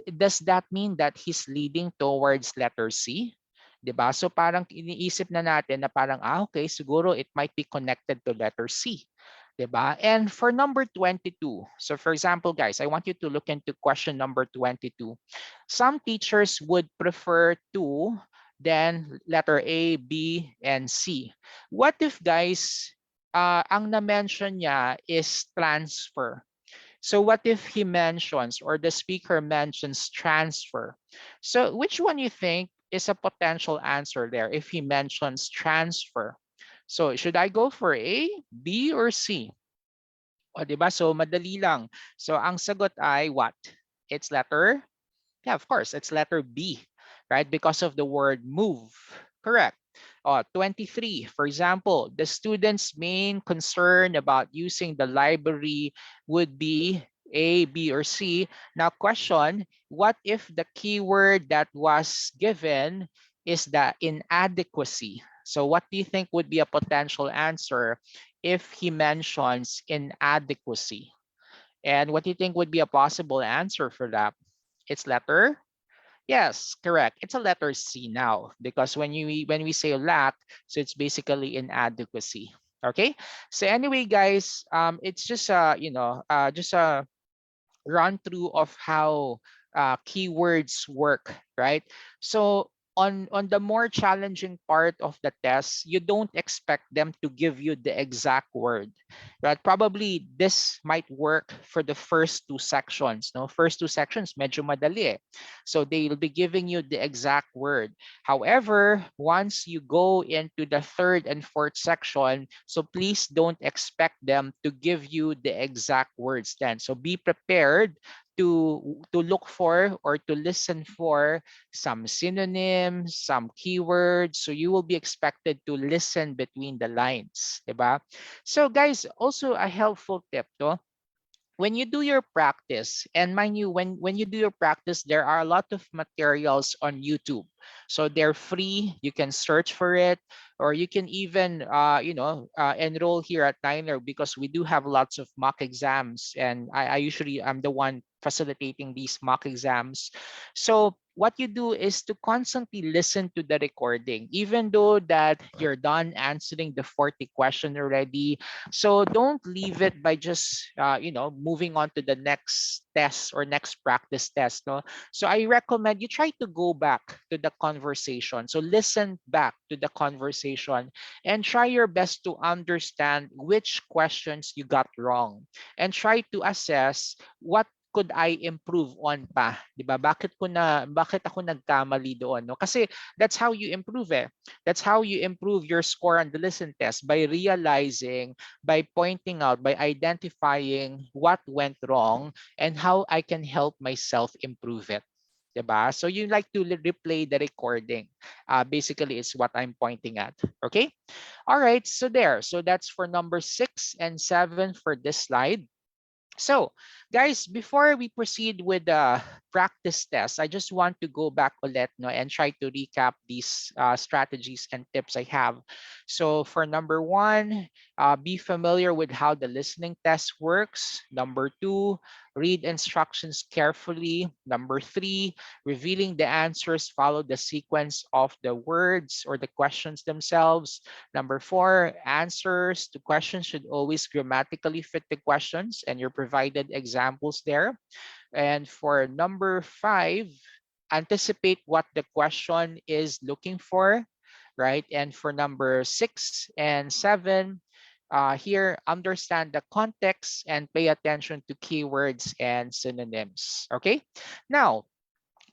does that mean that he's leading towards letter C? 'Di ba? So parang iniisip na natin na parang okay, siguro it might be connected to letter C. 'Di ba? And for number 22, so for example, guys, I want you to look into question number 22. Some teachers would prefer to then letter A, B, and C. What if, guys, ang na-mention niya is transfer? So what if he mentions or the speaker mentions transfer? So which one you think is a potential answer there if he mentions transfer? So should I go for A, B, or C? O, di ba? So madali lang. So ang sagot ay what? It's letter, yeah, of course, it's letter B, right? Because of the word move. Correct. 23, for example, the student's main concern about using the library would be A, B, or C. Now, question, what if the keyword that was given is the inadequacy? So what do you think would be a potential answer if he mentions inadequacy? And what do you think would be a possible answer for that? It's letter. Yes, correct. It's a letter C now because when we say lack, so it's basically inadequacy. Okay. So anyway, guys, it's just just a run through of how keywords work, right? So on the more challenging part of the test, you don't expect them to give you the exact word, right? Probably this might work for the first two sections. No, first two sections medyo madali. So they'll be giving you the exact word. However, once you go into the third and fourth section, so please don't expect them to give you the exact words then. So be prepared to look for or to listen for some synonyms, synonyms, some keywords. So you will be expected to listen between the lines, diba? So guys, also a helpful tip to when you do your practice, and mind you, when you do your practice, there are a lot of materials on YouTube. So they're free. You can search for it, or you can even enroll here at Niner, because we do have lots of mock exams, and I usually am the one facilitating these mock exams. So what you do is to constantly listen to the recording, even though that you're done answering the 40 question already. So don't leave it by just moving on to the next test or next practice test. No, so I recommend you try to go back to the conversation. So listen back to the conversation and try your best to understand which questions you got wrong, and try to assess what could I improve on pa, 'di ba? Bakit ako nagkamali doon, no? Kasi that's how you improve eh. That's how you improve your score on the listen test, by realizing, by pointing out, by identifying what went wrong and how I can help myself improve it. Diba? So you like to replay the recording. Basically, it's what I'm pointing at. Okay. All right. So there. So that's for number 6 and 7 for this slide. So, guys, before we proceed with the practice test, I just want to go back ulit, no, and try to recap these strategies and tips I have. So, for number 1, be familiar with how the listening test works. Number 2, read instructions carefully. Number 3, revealing the answers, follow the sequence of the words or the questions themselves. Number 4, answers to questions should always grammatically fit the questions, and you're provided examples there. And for number 5, anticipate what the question is looking for, right? And for number 6 and 7, here, understand the context and pay attention to keywords and synonyms. Okay. Now,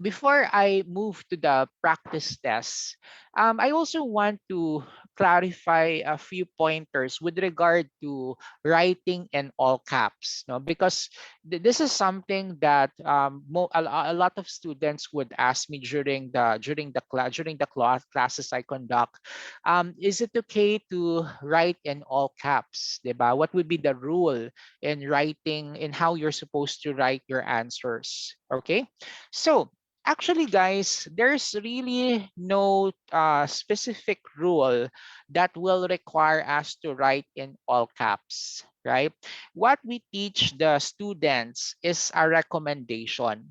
before I move to the practice test, I also want to clarify a few pointers with regard to writing in all caps. No, because this is something that a lot of students would ask me during the classes I conduct. Is it okay to write in all caps? Diba? What would be the rule in writing, in how you're supposed to write your answers? Okay, so actually, guys, there's really no specific rule that will require us to write in all caps, right? What we teach the students is a recommendation.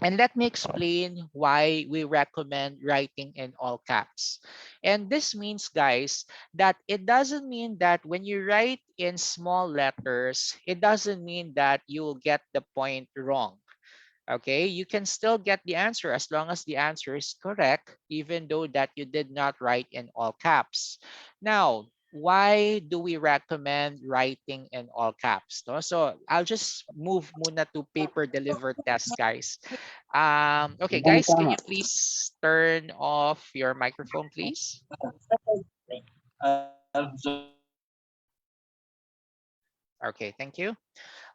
And let me explain why we recommend writing in all caps. And this means, guys, that it doesn't mean that when you write in small letters, it doesn't mean that you will get the point wrong. Okay, you can still get the answer as long as the answer is correct, even though that you did not write in all caps. Now, why do we recommend writing in all caps? No? So I'll just move muna to paper delivered test, guys. Okay, guys, can you please turn off your microphone, please? Okay, thank you.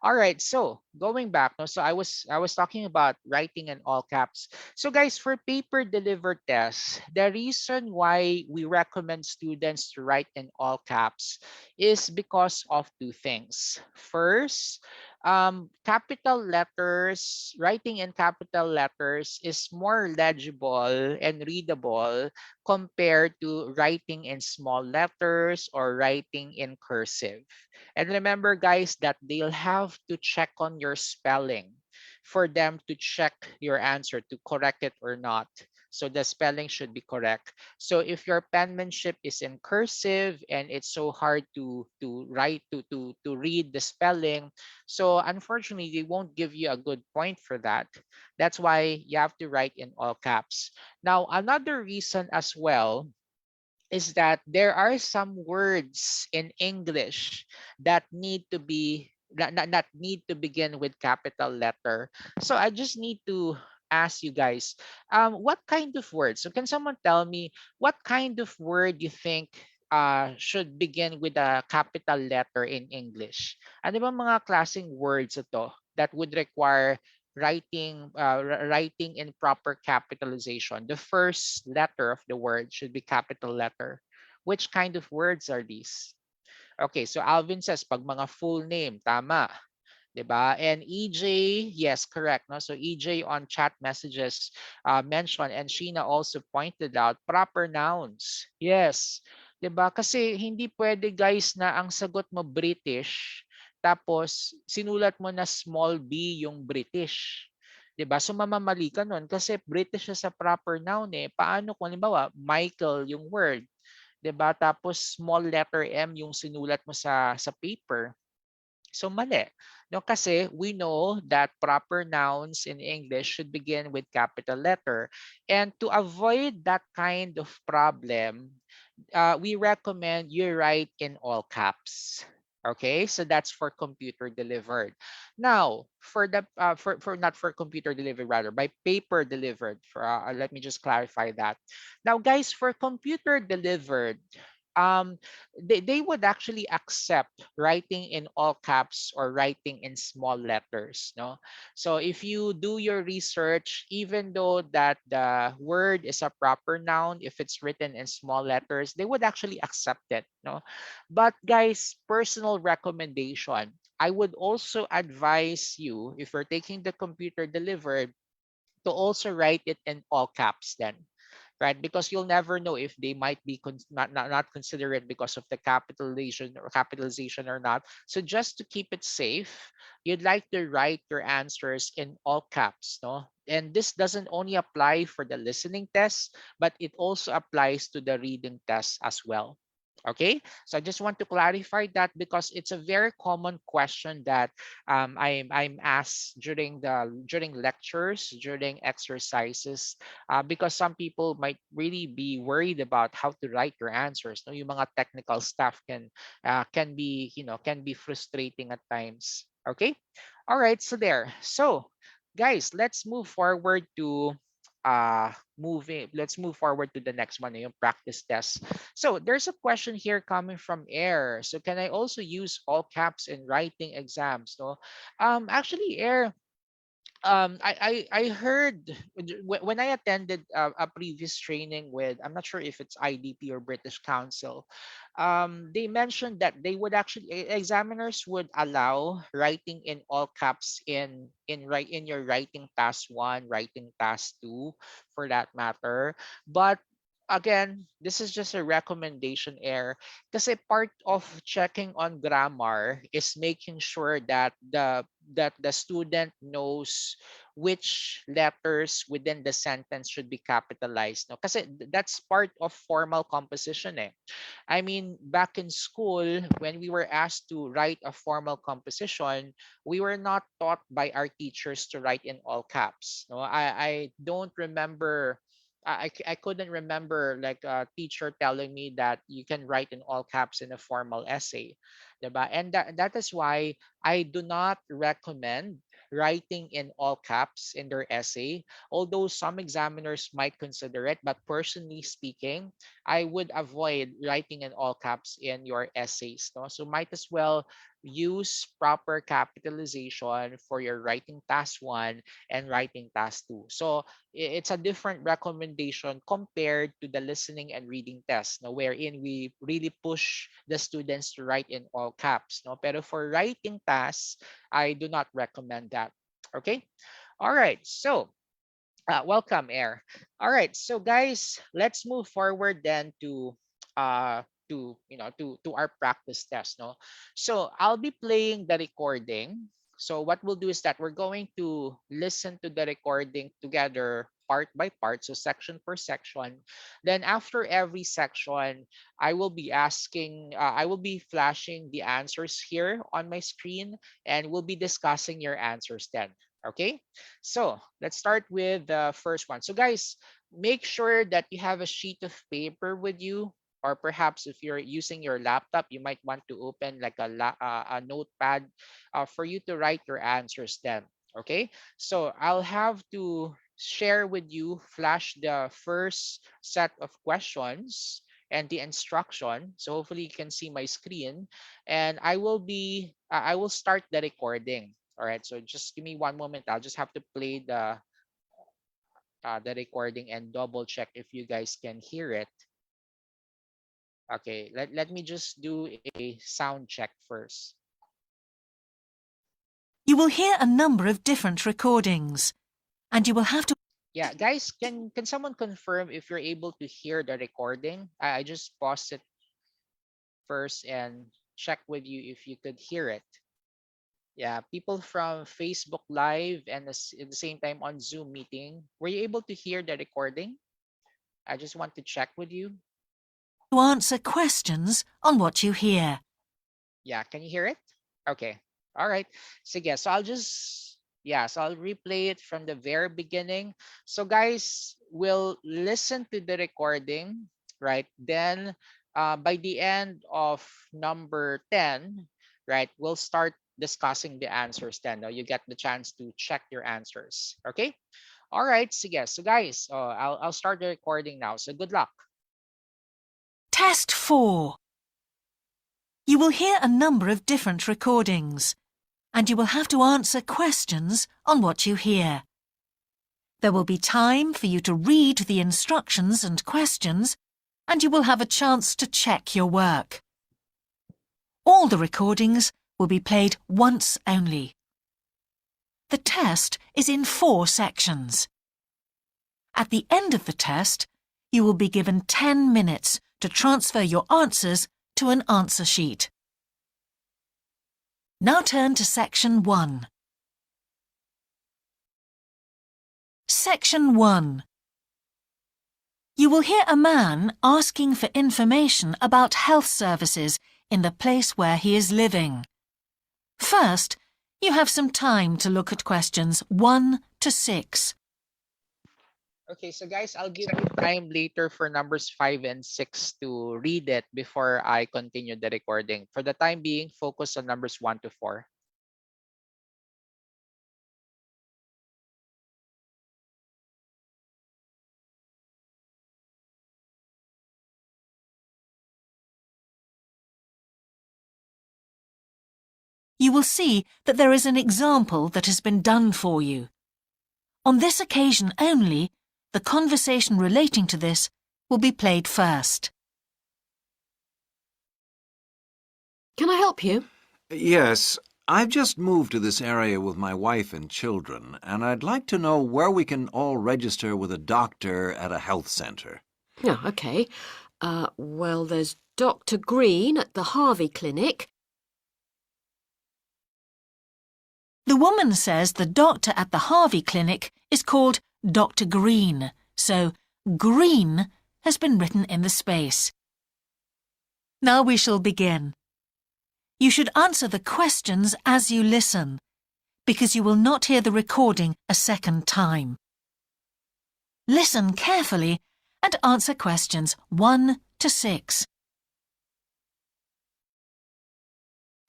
All right, so going back, no, so I was talking about writing in all caps. So guys, for paper delivered tests, the reason why we recommend students to write in all caps is because of two things. First, capital letters, writing in capital letters is more legible and readable compared to writing in small letters or writing in cursive. And remember, guys, that they'll have to check on your spelling for them to check your answer to correct it or not. So the spelling should be correct. So if your penmanship is in cursive and it's so hard to write to read the spelling, so unfortunately they won't give you a good point for that. That's why you have to write in all caps. Now another reason as well is that there are some words in English that need to be that need to begin with capital letter. So I just need to ask you guys, what kind of words? So can someone tell me what kind of word you think should begin with a capital letter in English? Ano ba mga klaseng words ito that would require writing in proper capitalization. The first letter of the word should be capital letter. Which kind of words are these? Okay, so Alvin says pag mga full name, tama. 'Di ba? And EJ, yes, correct. No? So EJ on chat messages mentioned, and Sheena also pointed out proper nouns. Yes. 'Di ba? Kasi hindi pwede guys na ang sagot mo British tapos sinulat mo na small b yung British. 'Di ba? So mamamali ka nun kasi British siya sa proper noun eh. Paano kung halimbawa Michael yung word, 'di ba? Tapos small letter M yung sinulat mo sa paper. So mali. No, kasi we know that proper nouns in English should begin with capital letter. And to avoid that kind of problem, we recommend you write in all caps. Okay, so that's for computer delivered. Now, for the for not for computer delivered, rather by paper delivered. For let me just clarify that. Now, guys, for computer delivered, um they would actually accept writing in all caps or writing in small letters, no? So if you do your research, even though that the word is a proper noun, if it's written in small letters, they would actually accept it, no? But guys, personal recommendation, I would also advise you, if you're taking the computer delivered, to also write it in all caps then, right? Because you'll never know if they might be not considerate because of the capitalization or not. So just to keep it safe, you'd like to write your answers in all caps, no? And this doesn't only apply for the listening test, but it also applies to the reading test as well. Okay, so I just want to clarify that because it's a very common question that I'm asked during lectures, during exercises, because some people might really be worried about how to write your answers. No, yung mga technical stuff can be, can be frustrating at times. Okay, all right. So there. So guys, let's move forward to let's move forward to the next one, yung practice test. So there's a question here coming from Air. So can I also use all caps in writing exams? No, actually, Air, I heard when I attended a previous training with, I'm not sure if it's IDP or British Council, they mentioned that they would actually examiners would allow writing in all caps in your writing task 1, writing task 2, for that matter. But again, this is just a recommendation, Air, kasi part of checking on grammar is making sure that the student knows which letters within the sentence should be capitalized, no? Kasi that's part of formal composition eh. I mean, back in school, when we were asked to write a formal composition, we were not taught by our teachers to write in all caps. No, I don't remember. I couldn't remember like a teacher telling me that you can write in all caps in a formal essay, diba? And that is why I do not recommend writing in all caps in their essay, although some examiners might consider it. But personally speaking, I would avoid writing in all caps in your essays. No? So might as well use proper capitalization for your writing task 1 and writing task 2. So it's a different recommendation compared to the listening and reading test, no, wherein we really push the students to write in all caps. No? Pero for writing tasks, I do not recommend that. Okay? All right. So welcome, Air. All right, so guys, let's move forward then to our practice test. No, so I'll be playing the recording. So what we'll do is that we're going to listen to the recording together part by part, so section per section. Then after every section, I will be flashing the answers here on my screen, and we'll be discussing your answers then. Okay, so let's start with the first one. So guys, make sure that you have a sheet of paper with you, or perhaps if you're using your laptop, you might want to open like a notepad for you to write your answers then. Okay, so I'll have to share with you, flash the first set of questions and the instruction. So hopefully you can see my screen, and I will start the recording. All right, so just give me one moment. I'll just have to play the recording and double check if you guys can hear it. Okay, let me just do a sound check first. You will hear a number of different recordings, and you will have to Yeah, guys, can someone confirm if you're able to hear the recording? I just paused it first and check with you if you could hear it. Yeah, people from Facebook Live and at the same time on Zoom meeting, were you able to hear the recording? I just want to check with you. answer questions on what you hear. Yeah, can you hear it? Okay. All right. So yeah, so I'll replay it from the very beginning. So guys, we'll listen to the recording, right? Then by the end of number 10, right, we'll start discussing the answers then. You get the chance to check your answers. Okay? All right. So yes, so guys, I'll start the recording now. So good luck. Test 4. You will hear a number of different recordings, and you will have to answer questions on what you hear. There will be time for you to read the instructions and questions, and you will have a chance to check your work. All the recordings will be played once only. The test is in 4 sections. At the end of the test, you will be given 10 minutes to transfer your answers to an answer sheet. Now turn to Section 1. Section 1. You will hear a man asking for information about health services in the place where he is living. First, you have some time to look at questions 1 to 6. Okay, so guys, I'll give you time later for numbers 5 and 6 to read it before I continue the recording. For the time being, focus on numbers 1 to 4. You will see that there is an example that has been done for you. On this occasion only, the conversation relating to this will be played first. Can I help you? Yes, I've just moved to this area with my wife and children, and I'd like to know where we can all register with a doctor at a health centre. Oh, OK. Well, there's Dr. Green at the Harvey Clinic. The woman says the doctor at the Harvey Clinic is called Dr. Green, so Green has been written in the space. Now we shall begin. You should answer the questions as you listen, because you will not hear the recording a second time. Listen carefully and answer questions 1 to 6.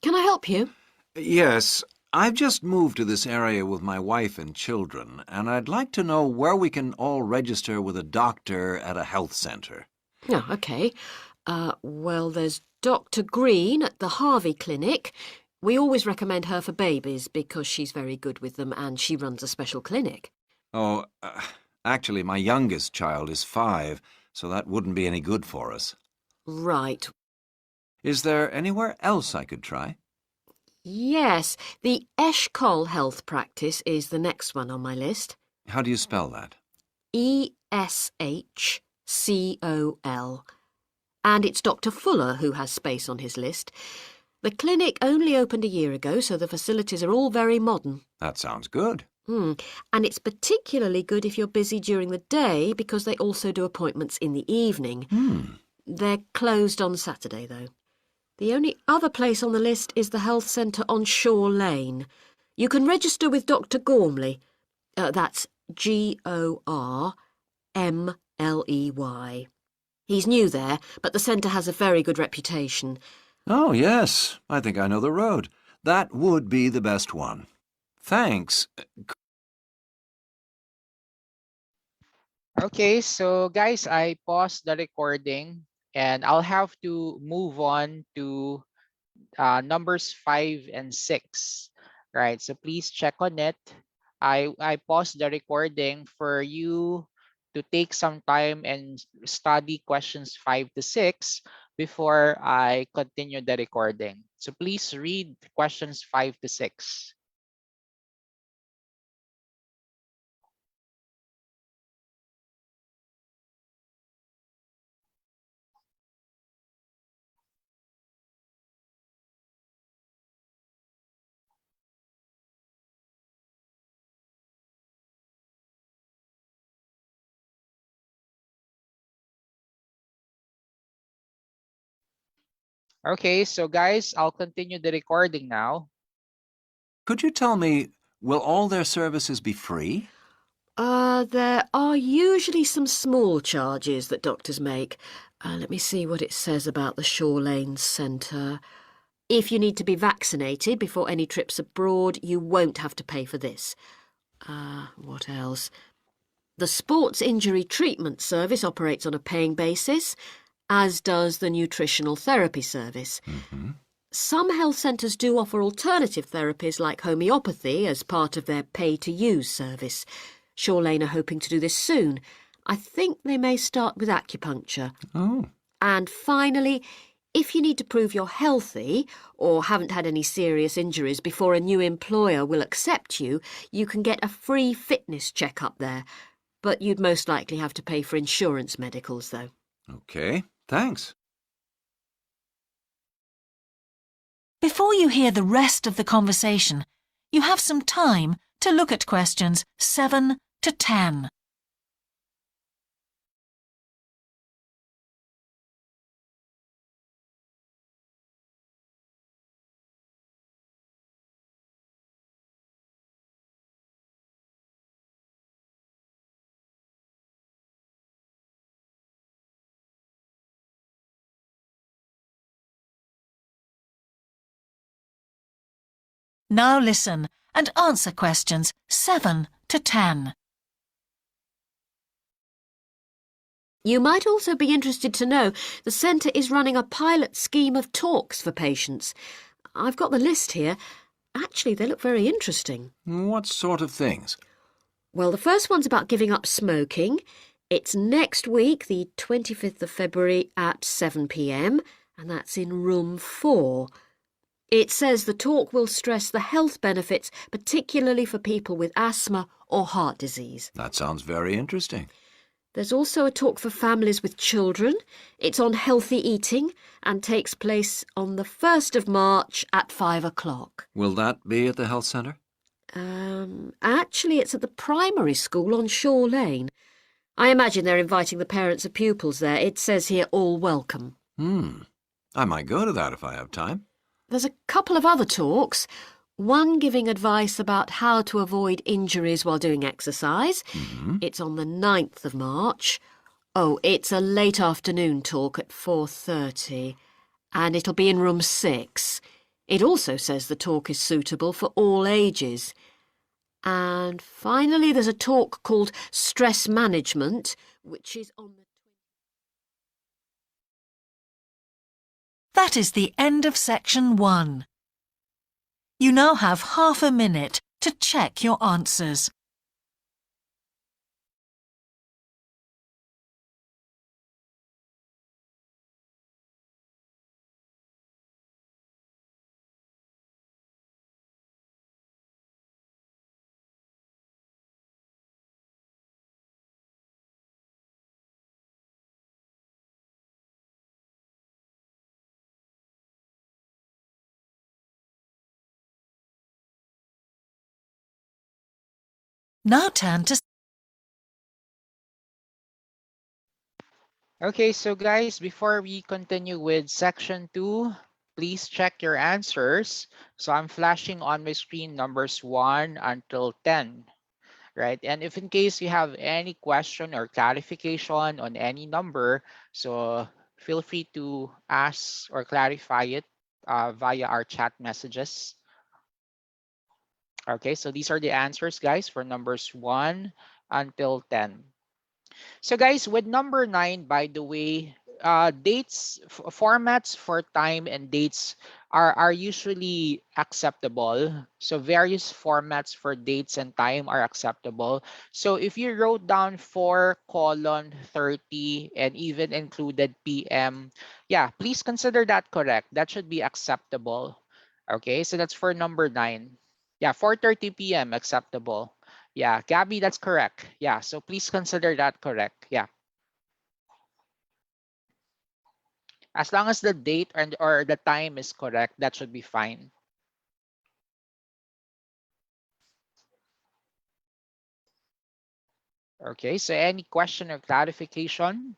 Can I help you? Yes, I've just moved to this area with my wife and children, and I'd like to know where we can all register with a doctor at a health centre. Oh, OK. Well, there's Dr. Green at the Harvey Clinic. We always recommend her for babies because she's very good with them and she runs a special clinic. Oh, actually, my youngest child is 5, so that wouldn't be any good for us. Right. Is there anywhere else I could try? Yes, the Eshcol Health Practice is the next one on my list. How do you spell that? Eshcol. And it's Dr. Fuller who has space on his list. The clinic only opened a year ago, so the facilities are all very modern. That sounds good. And it's particularly good if you're busy during the day because they also do appointments in the evening. They're closed on Saturday, though. The only other place on the list is the health centre on Shore Lane. You can register with Dr. Gormley. That's Gormley. He's new there, but the centre has a very good reputation. Oh, yes, I think I know the road. That would be the best one. Thanks. Okay, so guys, I paused the recording and I'll have to move on to numbers 5 and 6. right? So please check on it. I paused the recording for you to take some time and study questions 5 to 6 before I continue the recording. So please read questions 5 to 6. Okay, so guys, I'll continue the recording now. Could you tell me, will all their services be free? There are usually some small charges that doctors make. Let me see what it says about the Shore Lane Centre. If you need to be vaccinated before any trips abroad, you won't have to pay for this. What else? The Sports Injury Treatment Service operates on a paying basis, as does the Nutritional Therapy Service. Some health centres do offer alternative therapies like homeopathy as part of their pay-to-use service. Shore Lane are hoping to do this soon. I think they may start with acupuncture. Oh. And finally, if you need to prove you're healthy or haven't had any serious injuries before a new employer will accept you, you can get a free fitness check-up there. But you'd most likely have to pay for insurance medicals, though. Okay, thanks. Before you hear the rest of the conversation, you have some time to look at questions 7 to 10. Now listen and answer questions 7 to 10. You might also be interested to know the centre is running a pilot scheme of talks for patients. I've got the list here. Actually, they look very interesting. What sort of things? Well, the first one's about giving up smoking. It's next week, the 25th of February at 7 p.m, and that's in room 4. It says the talk will stress the health benefits, particularly for people with asthma or heart disease. That sounds very interesting. There's also a talk for families with children. It's on healthy eating and takes place on the 1st of March at 5 o'clock. Will that be at the health centre? Actually, it's at the primary school on Shore Lane. I imagine they're inviting the parents of pupils there. It says here, all welcome. I might go to that if I have time. There's a couple of other talks. One giving advice about how to avoid injuries while doing exercise. It's on the 9th of March. Oh, it's a late afternoon talk at 4:30, and it'll be in room 6. It also says the talk is suitable for all ages. And finally, there's a talk called Stress Management, which is on the... That is the end of section 1. You now have half a minute to check your answers. Now turn to... Okay, so guys, before we continue with section 2, please check your answers. So I'm flashing on my screen numbers 1 until 10, right? And if in case you have any question or clarification on any number, so feel free to ask or clarify it via our chat messages. Okay, so these are the answers, guys, for numbers 1 until 10. So guys, with number 9, by the way, dates formats for time and dates are usually acceptable. So various formats for dates and time are acceptable. So if you wrote down 4:30 and even included PM, yeah, please consider that correct. That should be acceptable. Okay, so that's for number 9. Yeah, 4:30 PM acceptable. Yeah, Gabby, that's correct. Yeah, so please consider that correct. Yeah. As long as the date and or the time is correct, that should be fine. Okay, so any question or clarification?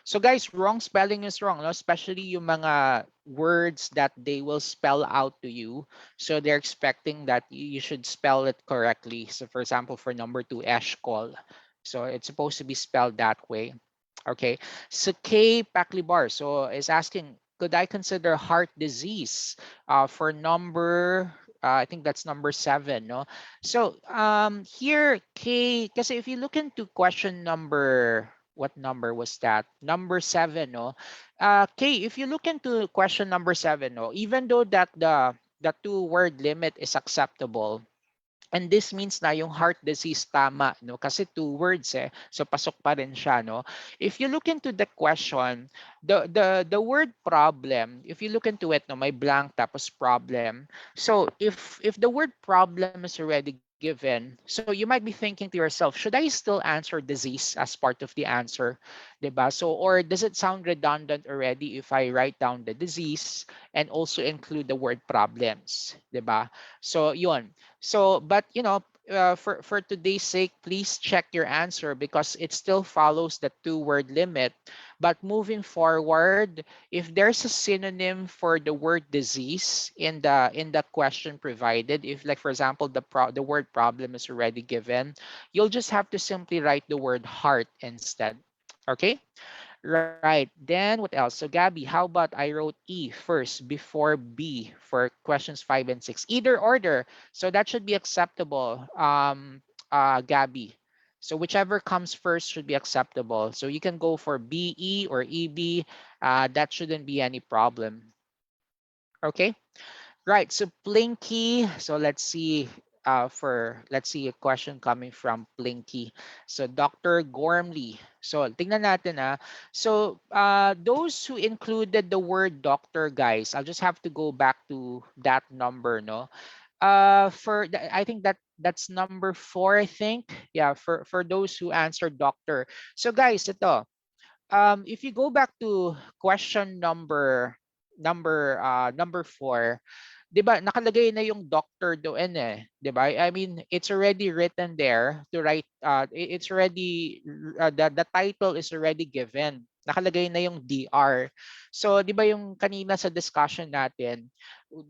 So guys, wrong spelling is wrong, no? Especially yung mga words that they will spell out to you. So they're expecting that you should spell it correctly. So for example, for number 2, eshkol. So it's supposed to be spelled that way. Okay. So K Paklibar so is asking, could I consider heart disease for number I think that's number 7, no? So here K, kasi if you look into question number, what number was that? Number 7, no? K, if you look into question number 7, no, even though that the 2-word limit is acceptable, and this means na yung heart disease tama, no? Kasi 2 words eh. So pasok pa rin siya, no? If you look into the question, the word problem, if you look into it, no, may blank tapos problem. So if the word problem is already given, so you might be thinking to yourself, should I still answer disease as part of the answer? 'Di ba? So or does it sound redundant already if I write down the disease and also include the word problems, 'di ba? So yun. So, but for today's sake, please check your answer because it still follows the 2-word limit. But moving forward, if there's a synonym for the word disease in the question provided, if like for example the word problem is already given, you'll just have to simply write the word heart instead. Okay. Right. Then what else? So Gabby, how about I wrote E first before B for questions 5 and 6? Either order. So that should be acceptable. Gabby. So whichever comes first should be acceptable. So you can go for BE or EB. That shouldn't be any problem. Okay. Right. So Plinky. So let's see a question coming from Plinky. So Dr. Gormley. So tingnan natin So those who included the word doctor, guys, I'll just have to go back to that number, no? I think that's number 4, I think. Yeah, for those who answered doctor. So guys, ito. If you go back to question number 4, 'di ba nakalagay na yung doctor doon eh, 'di ba? I mean, it's already written there to write it's already the title is already given. Nakalagay na yung DR. So, 'di ba yung kanina sa discussion natin,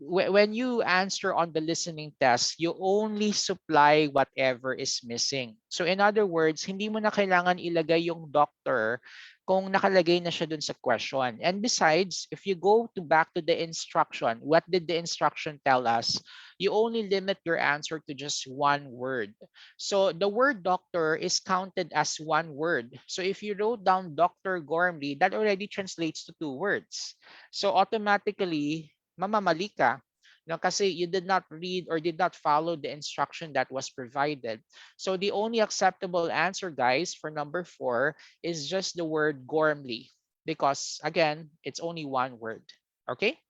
when you answer on the listening test, you only supply whatever is missing. So, in other words, hindi mo na kailangan ilagay yung doctor kung nakalagay na siya dun sa question. And besides, if you go back to the instruction, what did the instruction tell us? You only limit your answer to just 1 word. So the word doctor is counted as 1 word. So if you wrote down Dr. Gormley, that already translates to 2 words. So automatically, mamamali ka. No, kasi you did not read or did not follow the instruction that was provided. So the only acceptable answer, guys, for number 4 is just the word Gormley because again, it's only 1 word. Okay?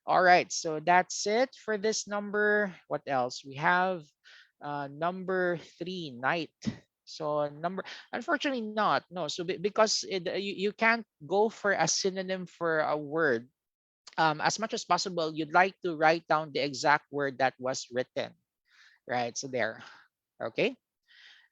All right, so that's it for this number. What else? We have number 3, night. So number, unfortunately not. No, so because you can't go for a synonym for a word. As much as possible, you'd like to write down the exact word that was written. Right, so there. Okay.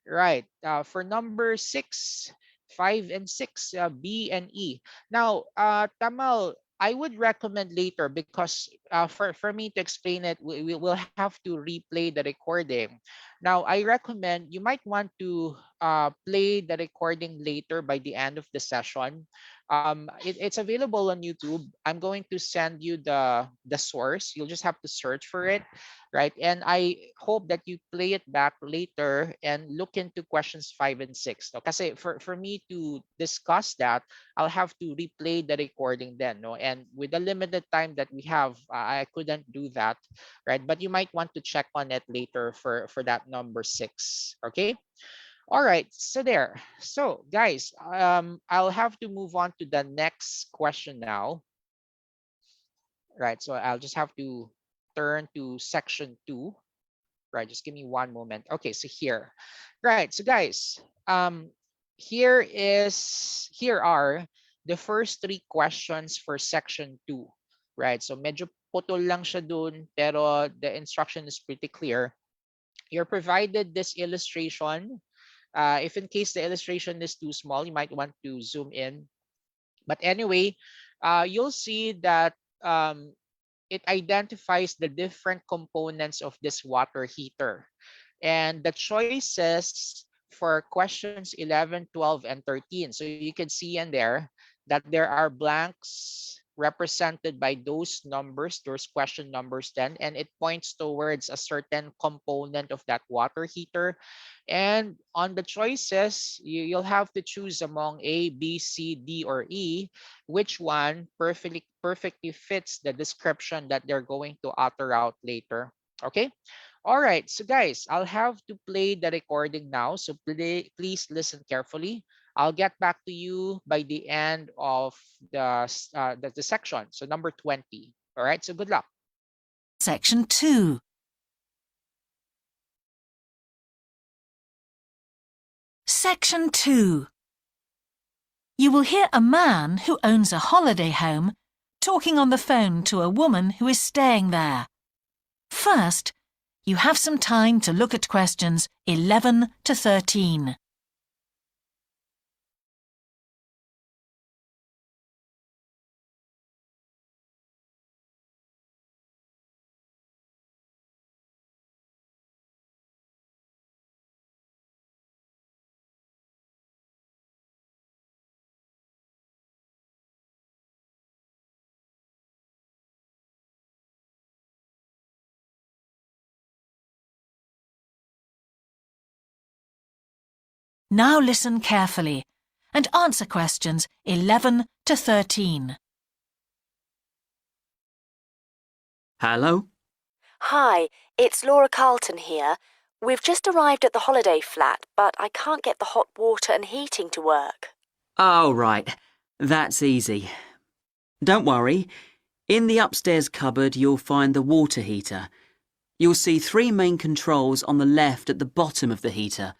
Right. For number 6, 5 and 6, B and E. Now, Tamal, I would recommend later because for me to explain it, we will have to replay the recording. Now, I recommend you might want to play the recording later by the end of the session. It's available on YouTube. I'm going to send you the source. You'll just have to search for it, right? And I hope that you play it back later and look into questions 5 and 6. No? Kasi for me to discuss that, I'll have to replay the recording then. No? And with the limited time that we have, I couldn't do that, right? But you might want to check on it later for that number 6. Okay. All right, so there. So guys, I'll have to move on to the next question now. Right, so I'll just have to turn to section 2. Right, just give me one moment. Okay, so here. Right, so guys, here are the first 3 questions for section 2. Right, so medyo putol lang siya dun, pero the instruction is pretty clear. You're provided this illustration. If in case the illustration is too small, you might want to zoom in. But anyway, you'll see that it identifies the different components of this water heater. And the choices for questions 11, 12, and 13. So you can see in there that there are blanks represented by those numbers, those question numbers 10, and it points towards a certain component of that water heater. And on the choices, you'll have to choose among A, B, C, D, or E, which one perfectly fits the description that they're going to utter out later. Okay. All right, so guys, I'll have to play the recording now. So please listen carefully. I'll get back to you by the end of the section. So number 20. All right, so good luck. Section 2. Section 2. You will hear a man who owns a holiday home talking on the phone to a woman who is staying there. First, you have some time to look at questions 11 to 13. Now listen carefully and answer questions 11 to 13. Hello? Hi, it's Laura Carlton here. We've just arrived at the holiday flat, but I can't get the hot water and heating to work. Oh, right. That's easy. Don't worry. In the upstairs cupboard, you'll find the water heater. You'll see 3 main controls on the left at the bottom of the heater.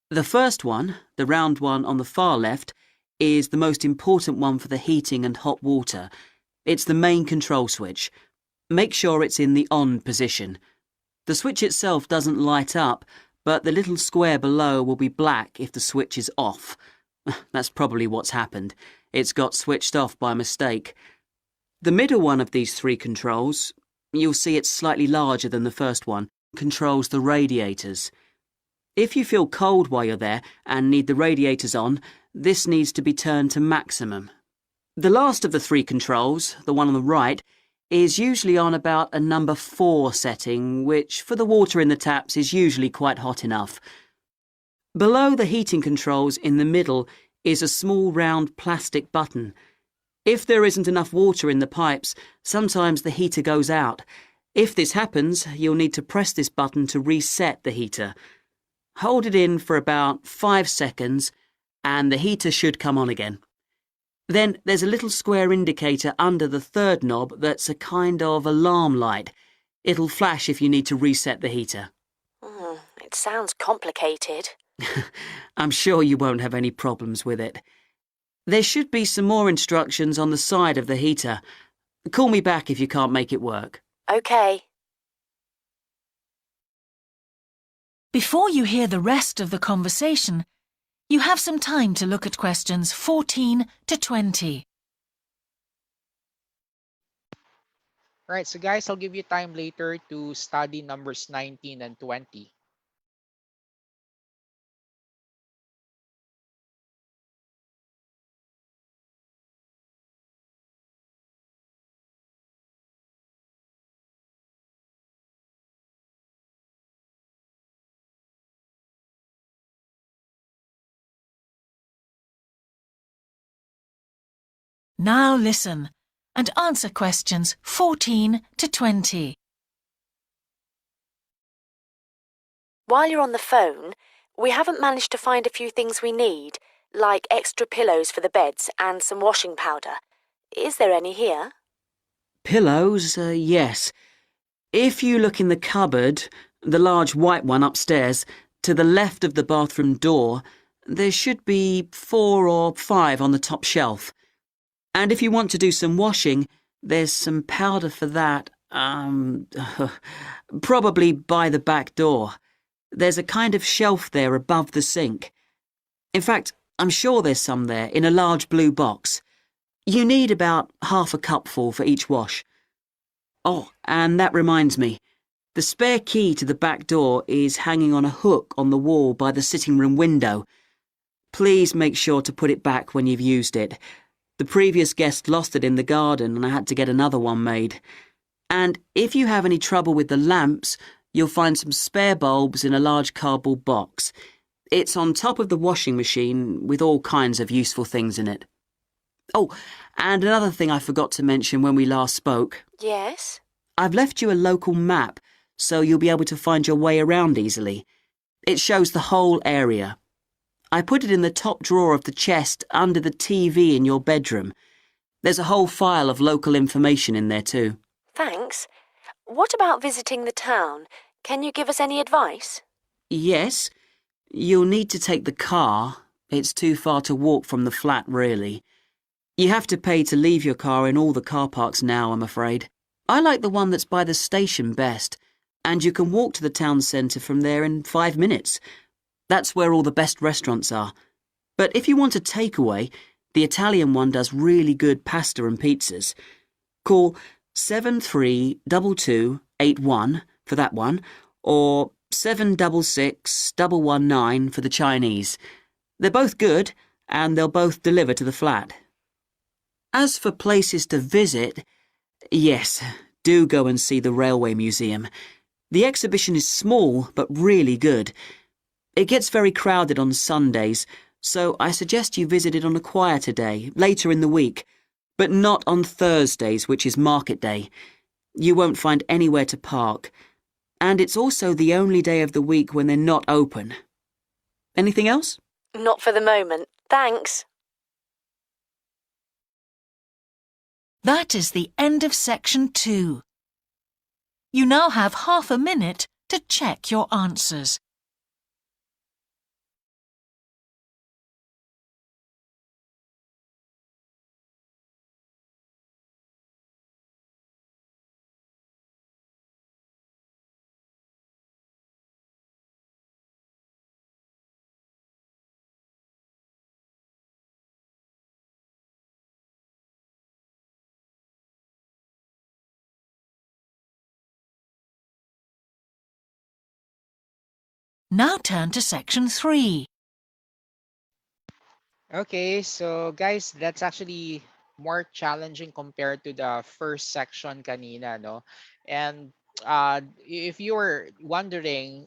The first one, the round one on the far left, is the most important one for the heating and hot water. It's the main control switch. Make sure it's in the on position. The switch itself doesn't light up, but the little square below will be black if the switch is off. That's probably what's happened. It's got switched off by mistake. The middle one of these 3 controls, you'll see it's slightly larger than the first one, controls the radiators. If you feel cold while you're there and need the radiators on, this needs to be turned to maximum. The last of the 3 controls, the one on the right, is usually on about a number 4 setting, which for the water in the taps is usually quite hot enough. Below the heating controls in the middle is a small round plastic button. If there isn't enough water in the pipes, sometimes the heater goes out. If this happens, you'll need to press this button to reset the heater. Hold it in for about 5 seconds and the heater should come on again. Then there's a little square indicator under the 3rd knob that's a kind of alarm light. It'll flash if you need to reset the heater. It sounds complicated. I'm sure you won't have any problems with it. There should be some more instructions on the side of the heater. Call me back if you can't make it work. OK. Before you hear the rest of the conversation, you have some time to look at questions 14 to 20. All right, so guys, I'll give you time later to study numbers 19 and 20. Now listen and answer questions 14 to 20. While you're on the phone, we haven't managed to find a few things we need, like extra pillows for the beds and some washing powder. Is there any here? Pillows, yes. If you look in the cupboard, the large white one upstairs, to the left of the bathroom door, there should be 4 or 5 on the top shelf. And if you want to do some washing, there's some powder for that, probably by the back door. There's a kind of shelf there above the sink. In fact, I'm sure there's some there in a large blue box. You need about half a cupful for each wash. Oh, and that reminds me. The spare key to the back door is hanging on a hook on the wall by the sitting room window. Please make sure to put it back when you've used it. The previous guest lost it in the garden and I had to get another one made. And if you have any trouble with the lamps, you'll find some spare bulbs in a large cardboard box. It's on top of the washing machine with all kinds of useful things in it. Oh, and another thing I forgot to mention when we last spoke. Yes? I've left you a local map, so you'll be able to find your way around easily. It shows the whole area. I put it in the top drawer of the chest under the TV in your bedroom. There's a whole file of local information in there too. Thanks. What about visiting the town? Can you give us any advice? Yes, you'll need to take the car. It's too far to walk from the flat, really. You have to pay to leave your car in all the car parks now, I'm afraid. I like the one that's by the station best, and you can walk to the town centre from there in 5 minutes. That's where all the best restaurants are. But if you want a takeaway, the Italian one does really good pasta and pizzas. Call 732281 for that one, or 766119 for the Chinese. They're both good, and they'll both deliver to the flat. As for places to visit, yes, do go and see the Railway Museum. The exhibition is small, but really good. It gets very crowded on Sundays, so I suggest you visit it on a quieter day, later in the week, but not on Thursdays, which is market day. You won't find anywhere to park, and it's also the only day of the week when they're not open. Anything else? Not for the moment. Thanks. That is the end of section 2. You now have half a minute to check your answers. Now turn to section 3. Okay, so guys, that's actually more challenging compared to the first section kanina, no? And if you were wondering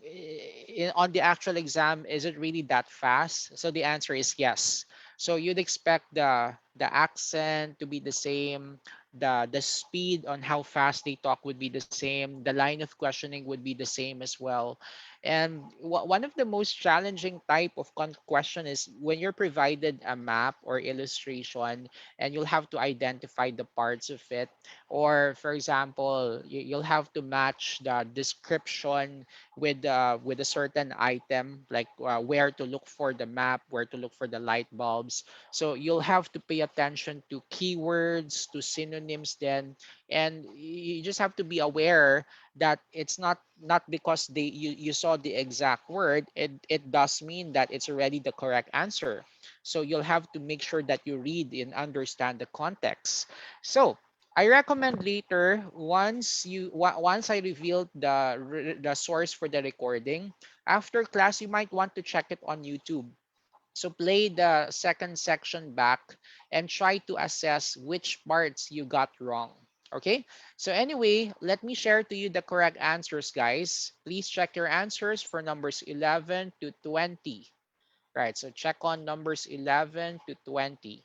on the actual exam, is it really that fast? So the answer is yes. So you'd expect the accent to be the same, the speed on how fast they talk would be the same, the line of questioning would be the same as well. And one of the most challenging type of question is when you're provided a map or illustration and you'll have to identify the parts of it. Or for example, you'll have to match the description with a certain item, like where to look for the map, where to look for the light bulbs. So you'll have to pay attention to keywords, to synonyms then, and you just have to be aware that it's not because you saw the exact word, it does mean that it's already the correct answer. So you'll have to make sure that you read and understand the context. So I recommend later, once I revealed the source for the recording, after class you might want to check it on YouTube. So play the second section back and try to assess which parts you got wrong. Okay? So anyway, let me share to you the correct answers, guys. Please check your answers for numbers 11 to 20. Right, so check on numbers 11 to 20.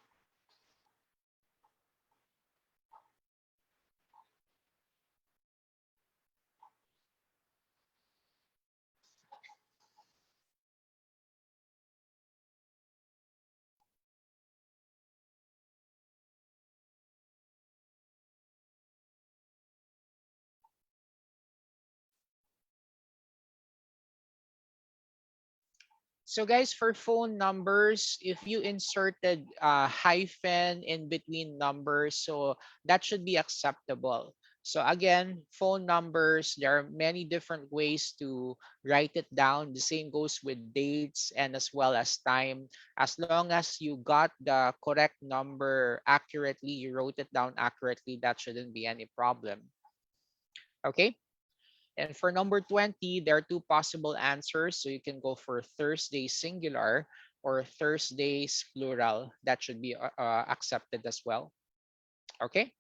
So guys, for phone numbers, if you inserted a hyphen in between numbers, so that should be acceptable. So again, phone numbers, there are many different ways to write it down. The same goes with dates and as well as time. As long as you got the correct number accurately, you wrote it down accurately, that shouldn't be any problem. Okay? And for number 20, there are two possible answers. So you can go for Thursday singular or Thursdays plural. That should be accepted as well. Okay.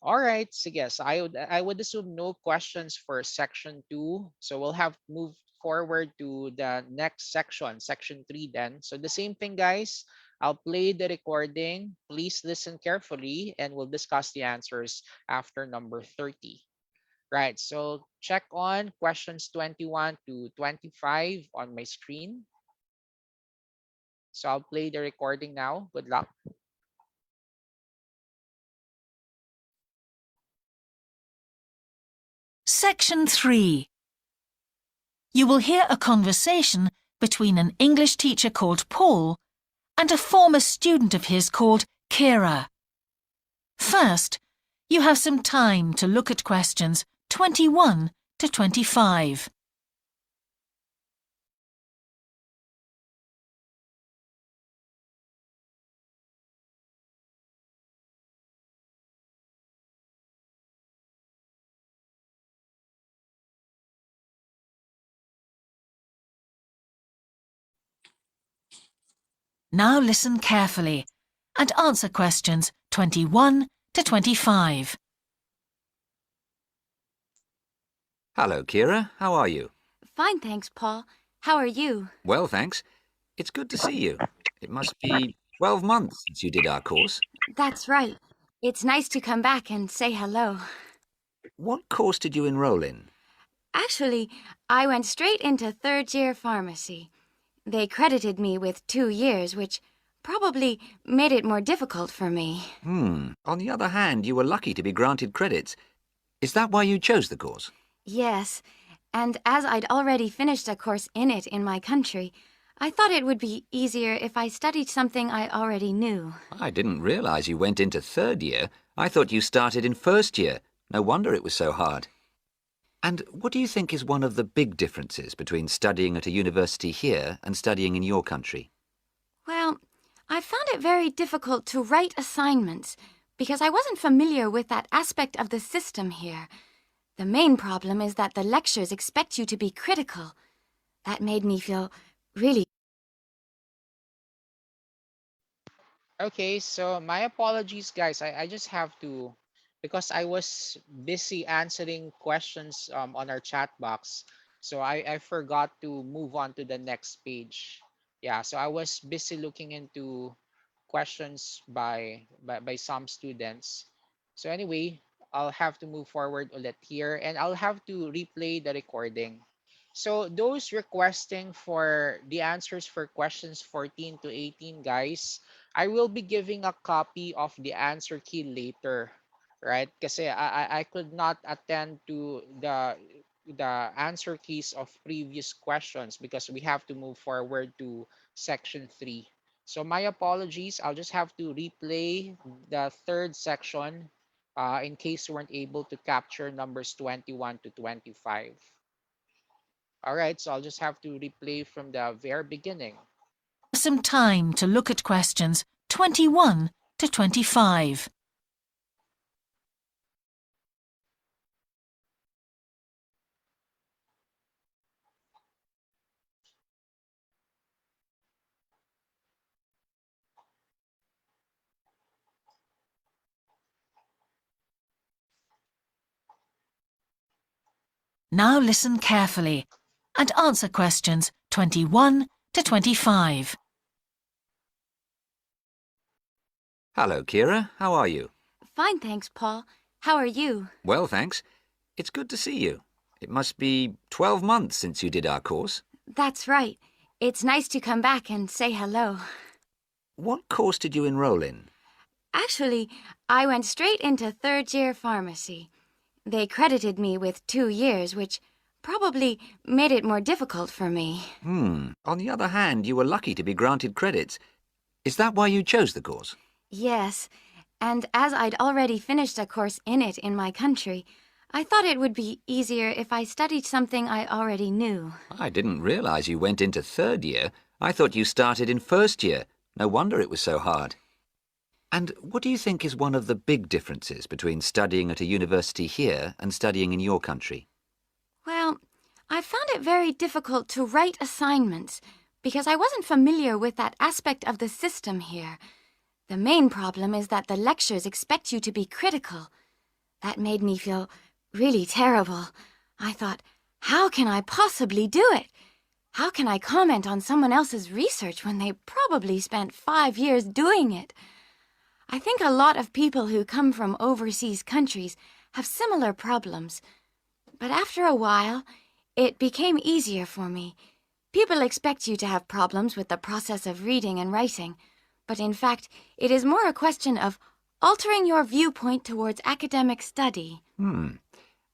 All right. So yes, I would assume no questions for section 2. So we'll have to move forward to the next section, section 3 then. So the same thing, guys. I'll play the recording. Please listen carefully and we'll discuss the answers after number 30. Right, so check on questions 21 to 25 on my screen. So I'll play the recording now. Good luck. Section 3. You will hear a conversation between an English teacher called Paul and a former student of his called Kira. First, you have some time to look at questions 21 to 25. Now listen carefully and answer questions 21 to 25. Hello, Kira. How are you? Fine, thanks, Paul. How are you? Well, thanks. It's good to see you. It must be 12 months since you did our course. That's right. It's nice to come back and say hello. What course did you enroll in? Actually, I went straight into third-year pharmacy. They credited me with 2 years, which probably made it more difficult for me. On the other hand, you were lucky to be granted credits. Is that why you chose the course? Yes, and as I'd already finished a course in it in my country, I thought it would be easier if I studied something I already knew. I didn't realize you went into third year. I thought you started in first year. No wonder it was so hard. And what do you think is one of the big differences between studying at a university here and studying in your country? Well, I found it very difficult to write assignments because I wasn't familiar with that aspect of the system here. The main problem is that the lectures expect you to be critical. That made me feel really... Okay, so my apologies, guys. I just have to, because I was busy answering questions on our chat box. So I forgot to move on to the next page. Yeah, so I was busy looking into questions by some students. So anyway, I'll have to move forward ulit here and I'll have to replay the recording. So those requesting for the answers for questions 14 to 18, guys, I will be giving a copy of the answer key later, right? Kasi I could not attend to the answer keys of previous questions because we have to move forward to section 3. So my apologies. I'll just have to replay the third section in case you weren't able to capture numbers 21 to 25. All right, so I'll just have to replay from the very beginning. Some time to look at questions 21 to 25. Now listen carefully and answer questions 21 to 25. Hello, Kira. How are you? Fine, thanks, Paul. How are you? Well, thanks. It's good to see you. It must be 12 months since you did our course. That's right. It's nice to come back and say hello. What course did you enroll in? Actually, I went straight into third-year pharmacy. They credited me with 2 years, which probably made it more difficult for me. On the other hand, you were lucky to be granted credits. Is that why you chose the course? Yes, and as I'd already finished a course in it in my country, I thought it would be easier if I studied something I already knew. I didn't realize you went into third year. I thought you started in first year. No wonder it was so hard. And what do you think is one of the big differences between studying at a university here and studying in your country? Well, I found it very difficult to write assignments because I wasn't familiar with that aspect of the system here. The main problem is that the lectures expect you to be critical. That made me feel really terrible. I thought, how can I possibly do it? How can I comment on someone else's research when they probably spent 5 years doing it? I think a lot of people who come from overseas countries have similar problems. But after a while, it became easier for me. People expect you to have problems with the process of reading and writing, but in fact, it is more a question of altering your viewpoint towards academic study.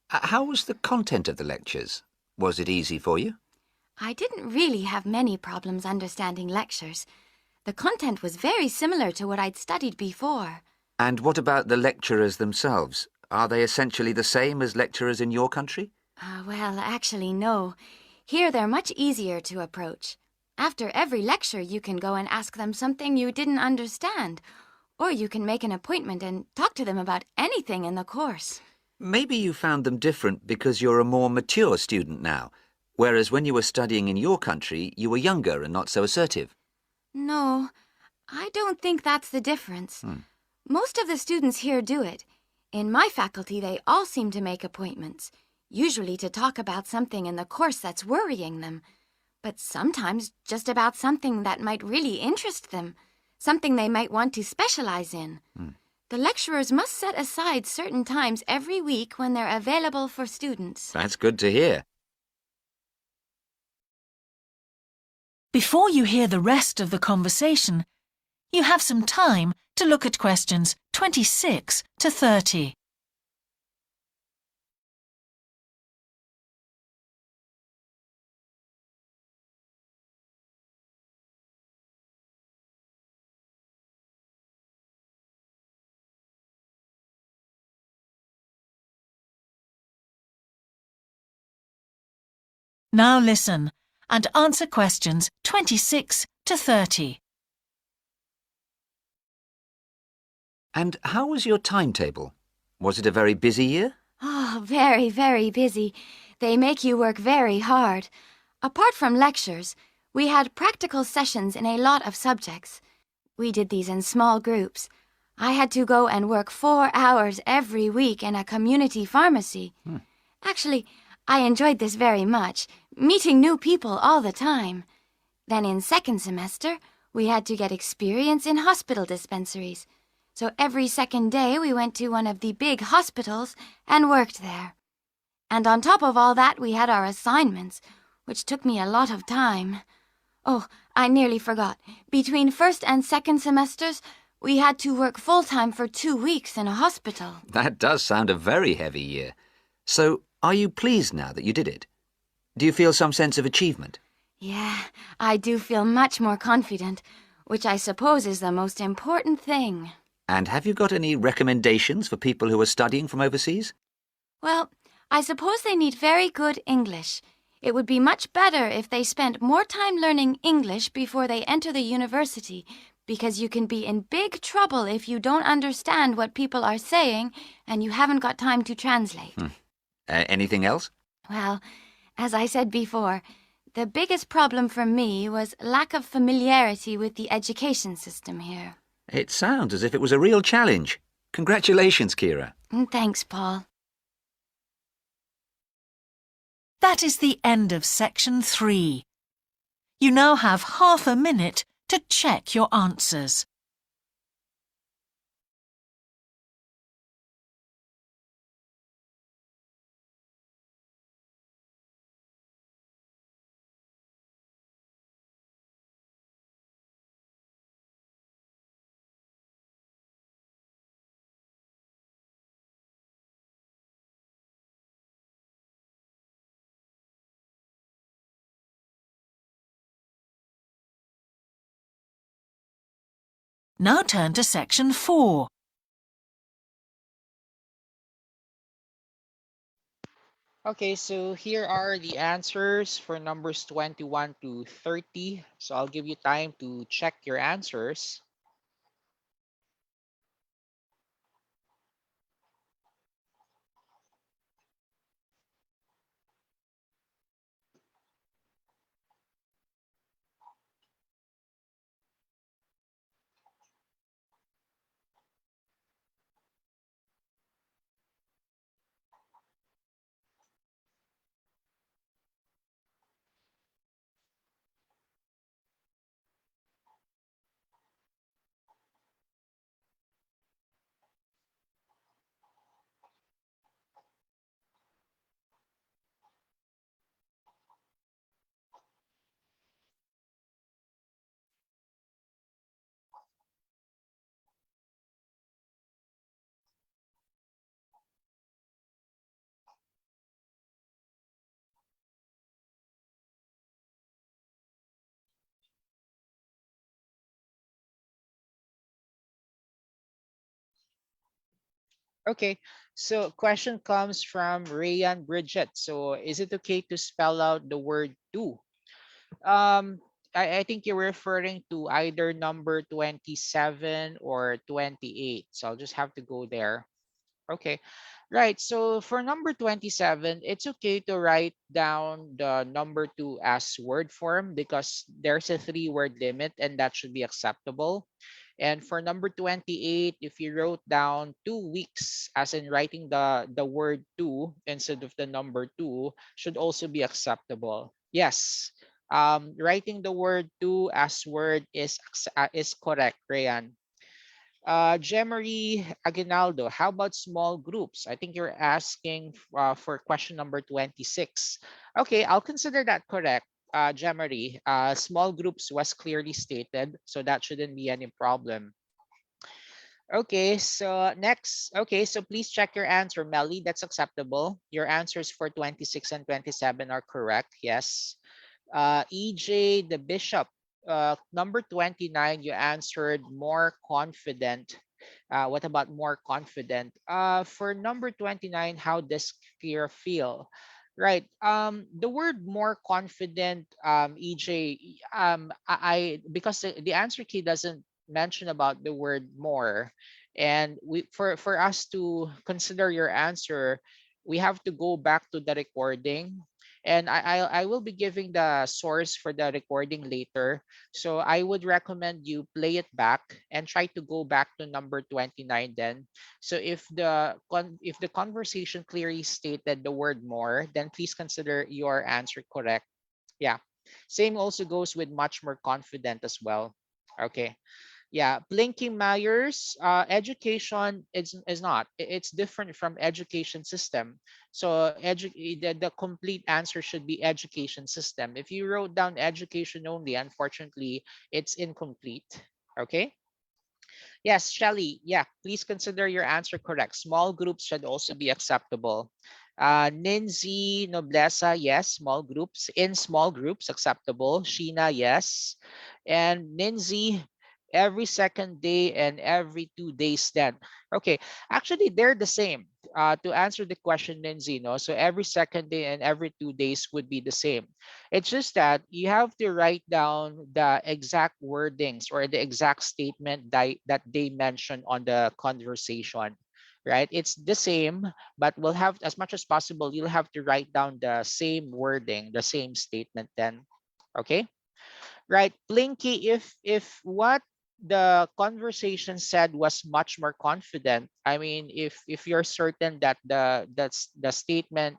How was the content of the lectures? Was it easy for you? I didn't really have many problems understanding lectures. The content was very similar to what I'd studied before. And what about the lecturers themselves? Are they essentially the same as lecturers in your country? Well, actually, no. Here they're much easier to approach. After every lecture, you can go and ask them something you didn't understand, or you can make an appointment and talk to them about anything in the course. Maybe you found them different because you're a more mature student now, whereas when you were studying in your country, you were younger and not so assertive. No, I don't think that's the difference. Most of the students here do it. In my faculty, they all seem to make appointments, usually to talk about something in the course that's worrying them, but sometimes just about something that might really interest them, something they might want to specialize in. The lecturers must set aside certain times every week when they're available for students. That's good to hear. Before you hear the rest of the conversation, you have some time to look at questions 26 to 30. Now listen and answer questions 26 to 30. And how was your timetable? Was it a very busy year? Oh, very, very busy. They make you work very hard. Apart from lectures, we had practical sessions in a lot of subjects. We did these in small groups. I had to go and work 4 hours every week in a community pharmacy. Actually, I enjoyed this very much, meeting new people all the time. Then in second semester, we had to get experience in hospital dispensaries. So every second day we went to one of the big hospitals and worked there. And on top of all that, we had our assignments, which took me a lot of time. Oh, I nearly forgot. Between first and second semesters, we had to work full-time for 2 weeks in a hospital. That does sound a very heavy year. So, are you pleased now that you did it? Do you feel some sense of achievement? Yeah, I do feel much more confident, which I suppose is the most important thing. And have you got any recommendations for people who are studying from overseas? Well, I suppose they need very good English. It would be much better if they spent more time learning English before they enter the university, because you can be in big trouble if you don't understand what people are saying and you haven't got time to translate. Anything else? Well, as I said before, the biggest problem for me was lack of familiarity with the education system here. It sounds as if it was a real challenge. Congratulations, Kira. Thanks, Paul. That is the end of section 3. You now have half a minute to check your answers. Now turn to section 4. Okay, so here are the answers for numbers 21 to 30. So I'll give you time to check your answers. Okay, so question comes from Rayan Bridget. So is it okay to spell out the word to? Um, I think you're referring to either number 27 or 28. So I'll just have to go there. Okay. Right. So for number 27, it's okay to write down the number 2 as word form because there's a 3-word limit and that should be acceptable. And for number 28, if you wrote down 2 weeks, as in writing the word two instead of the number two, should also be acceptable. Yes. Writing the word two as word is correct, Rayan. Jemery Aguinaldo, how about small groups? I think you're asking for question number 26. Okay, I'll consider that correct. Jemery, small groups was clearly stated, so that shouldn't be any problem. Okay, so next. Okay, so please check your answer, Melly. That's acceptable. Your answers for 26 and 27 are correct. Yes. EJ, the bishop, number 29, you answered more confident. What about more confident? For number 29, how does fear feel? Right. The word more confident, EJ, because the answer key doesn't mention about the word more, and for us to consider your answer, we have to go back to the recording, and I will be giving the source for the recording later. So I would recommend you play it back and try to go back to number 29 then. So if the conversation clearly stated the word more, then please consider your answer correct. Yeah. Same also goes with much more confident as well. Okay. Yeah, Blinky Myers, education is not. It's different from education system. So the complete answer should be education system. If you wrote down education only, unfortunately, it's incomplete. Okay. Yes, Shelly. Yeah, please consider your answer correct. Small groups should also be acceptable. Ninzi Noblesa, yes, small groups. In small groups, acceptable. Sheena, yes. And Ninzi, every second day and every 2 days then. Okay, actually, they're the same. To answer the question, Ninzi, no? So every second day and every 2 days would be the same. It's just that you have to write down the exact wordings or the exact statement that they mention on the conversation, right? It's the same, but we'll have, as much as possible, you'll have to write down the same wording, the same statement then. Okay? Right, Blinky, if what the conversation said was much more confident, I mean, if you're certain that the statement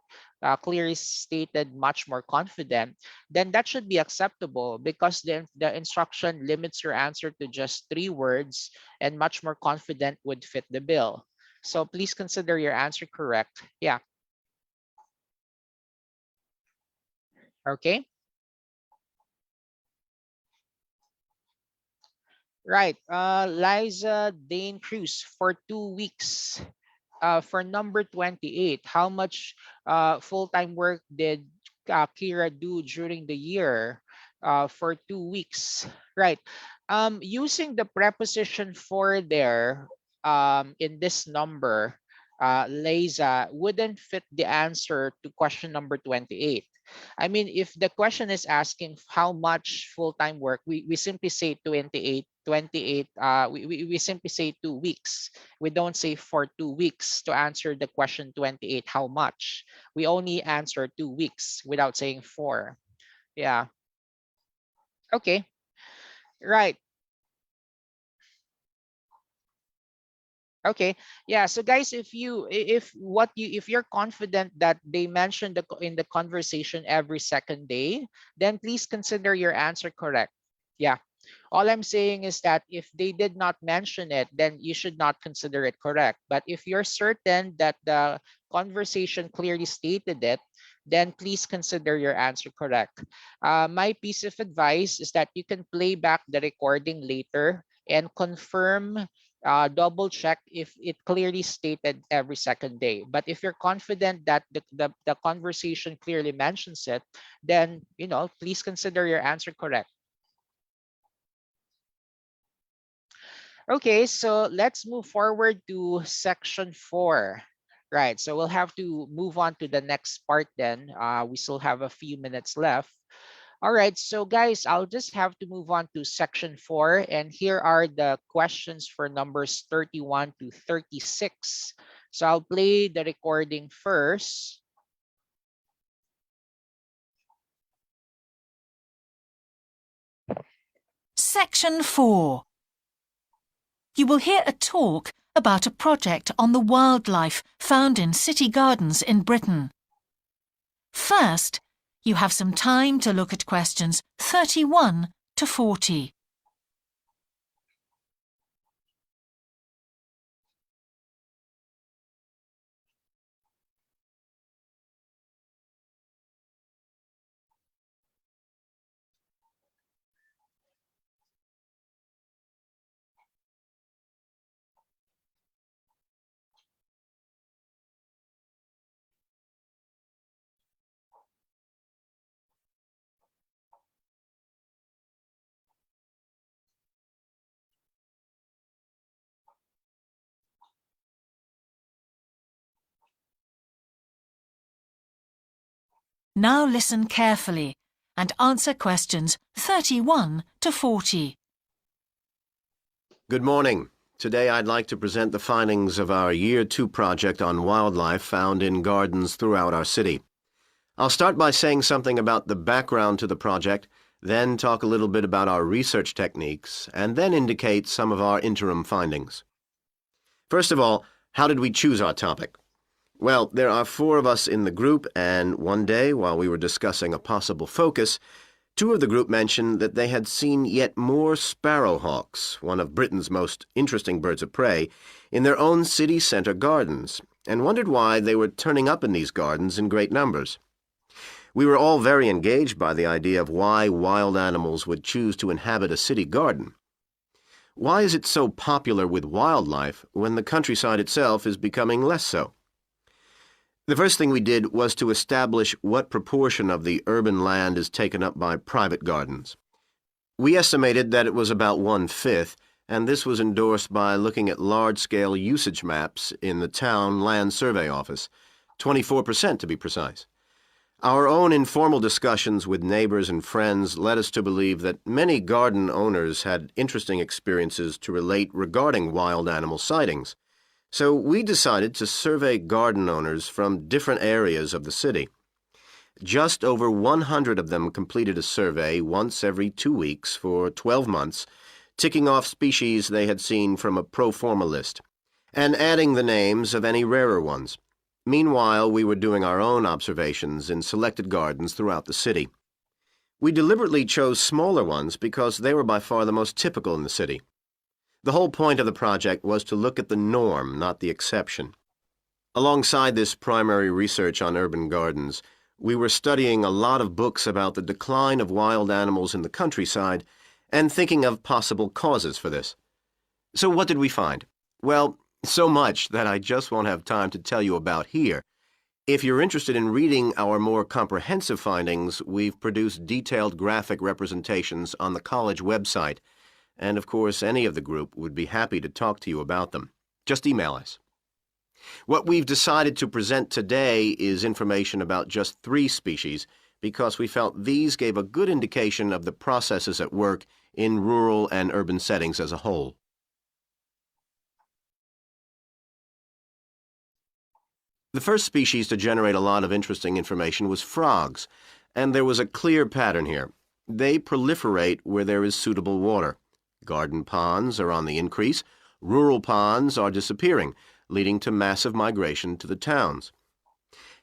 clearly stated much more confident, then that should be acceptable because the instruction limits your answer to just 3 words, and much more confident would fit the bill. So please consider your answer correct. Yeah. Okay. Right. Liza Dane Cruz for 2 weeks. For number 28, how much full-time work did Kira do during the year for 2 weeks? Right. Using the preposition for there in this number, Liza, wouldn't fit the answer to question number 28. I mean, if the question is asking how much full-time work, we simply say 28, 28, we simply say 2 weeks. We don't say for 2 weeks to answer the question 28, how much. We only answer 2 weeks without saying for. Yeah. Okay. Right. Okay. Yeah. So guys, if you're confident that they mentioned in the conversation every second day, then please consider your answer correct. Yeah. All I'm saying is that if they did not mention it, then you should not consider it correct. But if you're certain that the conversation clearly stated it, then please consider your answer correct. My piece of advice is that you can play back the recording later and confirm, double check if it clearly stated every second day. But if you're confident that the conversation clearly mentions it, then, please consider your answer correct. Okay, so let's move forward to section 4. Right, so we'll have to move on to the next part then. We still have a few minutes left. All right, so guys, I'll just have to move on to section 4. And here are the questions for numbers 31 to 36. So I'll play the recording first. Section 4. You will hear a talk about a project on the wildlife found in city gardens in Britain. First, you have some time to look at questions 31 to 40. Now listen carefully and answer questions 31 to 40. Good morning. Today I'd like to present the findings of our Year 2 project on wildlife found in gardens throughout our city. I'll start by saying something about the background to the project, then talk a little bit about our research techniques, and then indicate some of our interim findings. First of all, how did we choose our topic? Well, there are 4 of us in the group, and one day, while we were discussing a possible focus, 2 of the group mentioned that they had seen yet more sparrowhawks, one of Britain's most interesting birds of prey, in their own city centre gardens, and wondered why they were turning up in these gardens in great numbers. We were all very engaged by the idea of why wild animals would choose to inhabit a city garden. Why is it so popular with wildlife when the countryside itself is becoming less so? The first thing we did was to establish what proportion of the urban land is taken up by private gardens. We estimated that it was about 1/5, and this was endorsed by looking at large-scale usage maps in the town land survey office, 24% to be precise. Our own informal discussions with neighbors and friends led us to believe that many garden owners had interesting experiences to relate regarding wild animal sightings. So we decided to survey garden owners from different areas of the city. Just over 100 of them completed a survey once every 2 weeks for 12 months, ticking off species they had seen from a pro forma list, and adding the names of any rarer ones. Meanwhile, we were doing our own observations in selected gardens throughout the city. We deliberately chose smaller ones because they were by far the most typical in the city. The whole point of the project was to look at the norm, not the exception. Alongside this primary research on urban gardens, we were studying a lot of books about the decline of wild animals in the countryside and thinking of possible causes for this. So what did we find? Well, so much that I just won't have time to tell you about here. If you're interested in reading our more comprehensive findings, we've produced detailed graphic representations on the college website. and of course any of the group would be happy to talk to you about them. Just email us. What we've decided to present today is information about just 3 species because we felt these gave a good indication of the processes at work in rural and urban settings as a whole. The first species to generate a lot of interesting information was frogs, and there was a clear pattern here. They proliferate where there is suitable water. Garden ponds are on the increase, rural ponds are disappearing, leading to massive migration to the towns.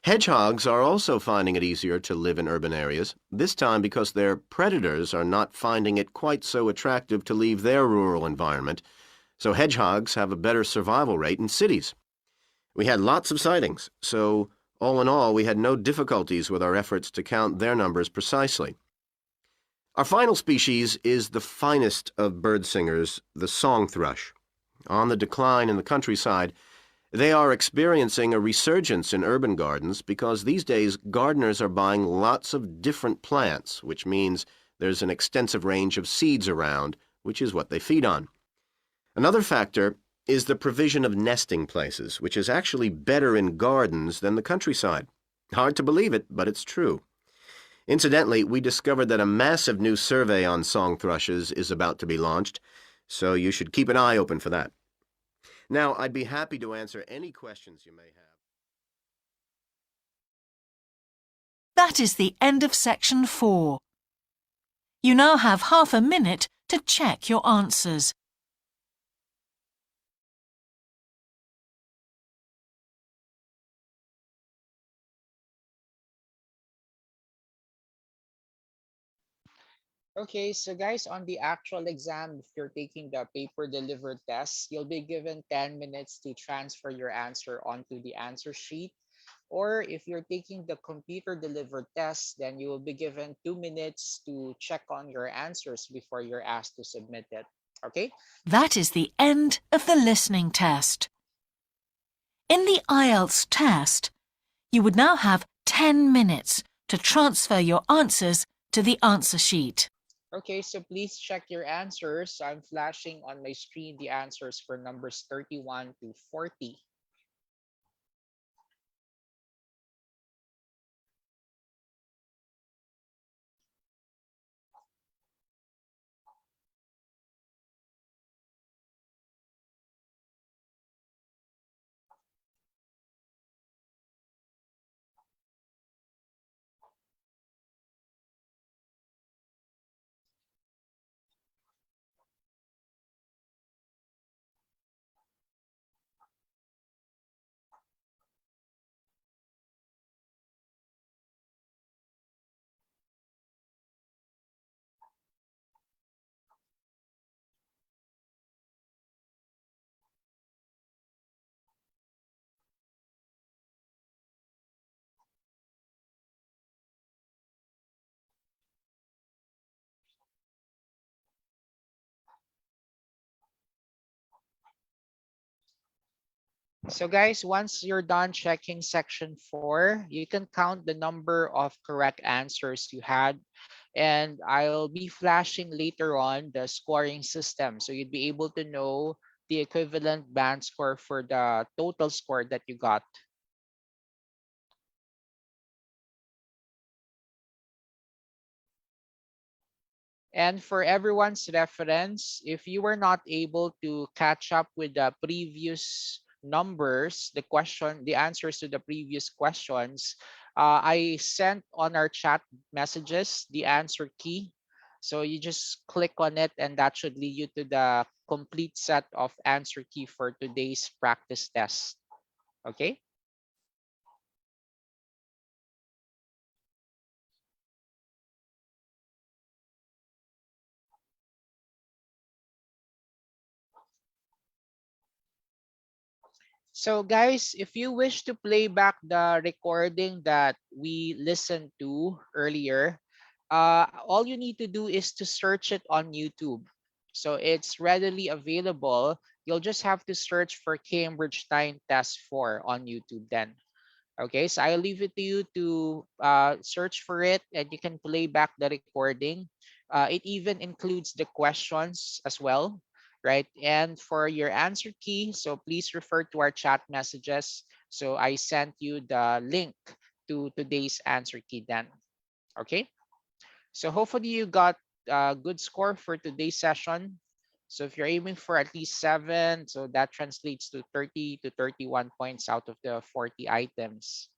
Hedgehogs are also finding it easier to live in urban areas, this time because their predators are not finding it quite so attractive to leave their rural environment, so hedgehogs have a better survival rate in cities. We had lots of sightings, so all in all we had no difficulties with our efforts to count their numbers precisely. Our final species is the finest of bird singers, the song thrush. On the decline in the countryside, they are experiencing a resurgence in urban gardens because these days gardeners are buying lots of different plants, which means there's an extensive range of seeds around, which is what they feed on. Another factor is the provision of nesting places, which is actually better in gardens than the countryside. Hard to believe it, but it's true. Incidentally, we discovered that a massive new survey on song thrushes is about to be launched, so you should keep an eye open for that. Now, I'd be happy to answer any questions you may have. That is the end of section 4. You now have half a minute to check your answers. Okay, so guys, on the actual exam, if you're taking the paper delivered test, you'll be given 10 minutes to transfer your answer onto the answer sheet. Or if you're taking the computer delivered test, then you will be given 2 minutes to check on your answers before you're asked to submit it. Okay? That is the end of the listening test. In the IELTS test, you would now have 10 minutes to transfer your answers to the answer sheet. Okay, so please check your answers. I'm flashing on my screen the answers for numbers 31 to 40. So guys, once you're done checking section 4, you can count the number of correct answers you had. And I'll be flashing later on the scoring system. So you'd be able to know the equivalent band score for the total score that you got. And for everyone's reference, if you were not able to catch up with the previous numbers, the answers to the previous questions, I sent on our chat messages the answer key. So you just click on it and that should lead you to the complete set of answer key for today's practice test. Okay? So guys, if you wish to play back the recording that we listened to earlier, all you need to do is to search it on YouTube. So it's readily available. You'll just have to search for Cambridge Time Test 4 on YouTube then. Okay, so I'll leave it to you to search for it and you can play back the recording. It even includes the questions as well, right? And for your answer key, so please refer to our chat messages. So I sent you the link to today's answer key then. Okay. So hopefully you got a good score for today's session. So if you're aiming for at least 7, so that translates to 30 to 31 points out of the 40 items.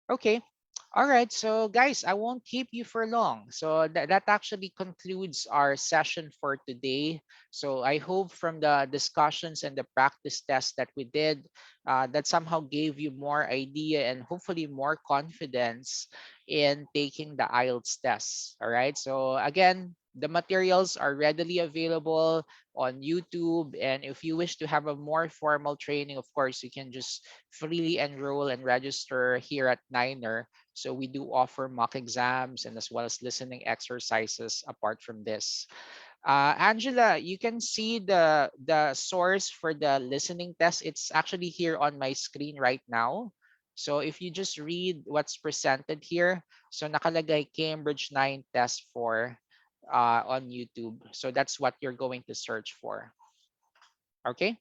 Okay. All right. So, guys, I won't keep you for long. So, that actually concludes our session for today. So, I hope from the discussions and the practice tests that we did, that somehow gave you more idea and hopefully more confidence in taking the IELTS test. All right. So, again, the materials are readily available on YouTube. And if you wish to have a more formal training, of course, you can just freely enroll and register here at Niner. So we do offer mock exams and as well as listening exercises apart from this. Angela, you can see the source for the listening test. It's actually here on my screen right now. So if you just read what's presented here, so nakalagay Cambridge 9 test for on YouTube. So that's what you're going to search for. Okay.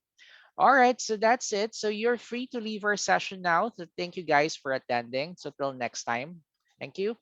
All right, so that's it. So you're free to leave our session now. So thank you guys for attending. So till next time. Thank you.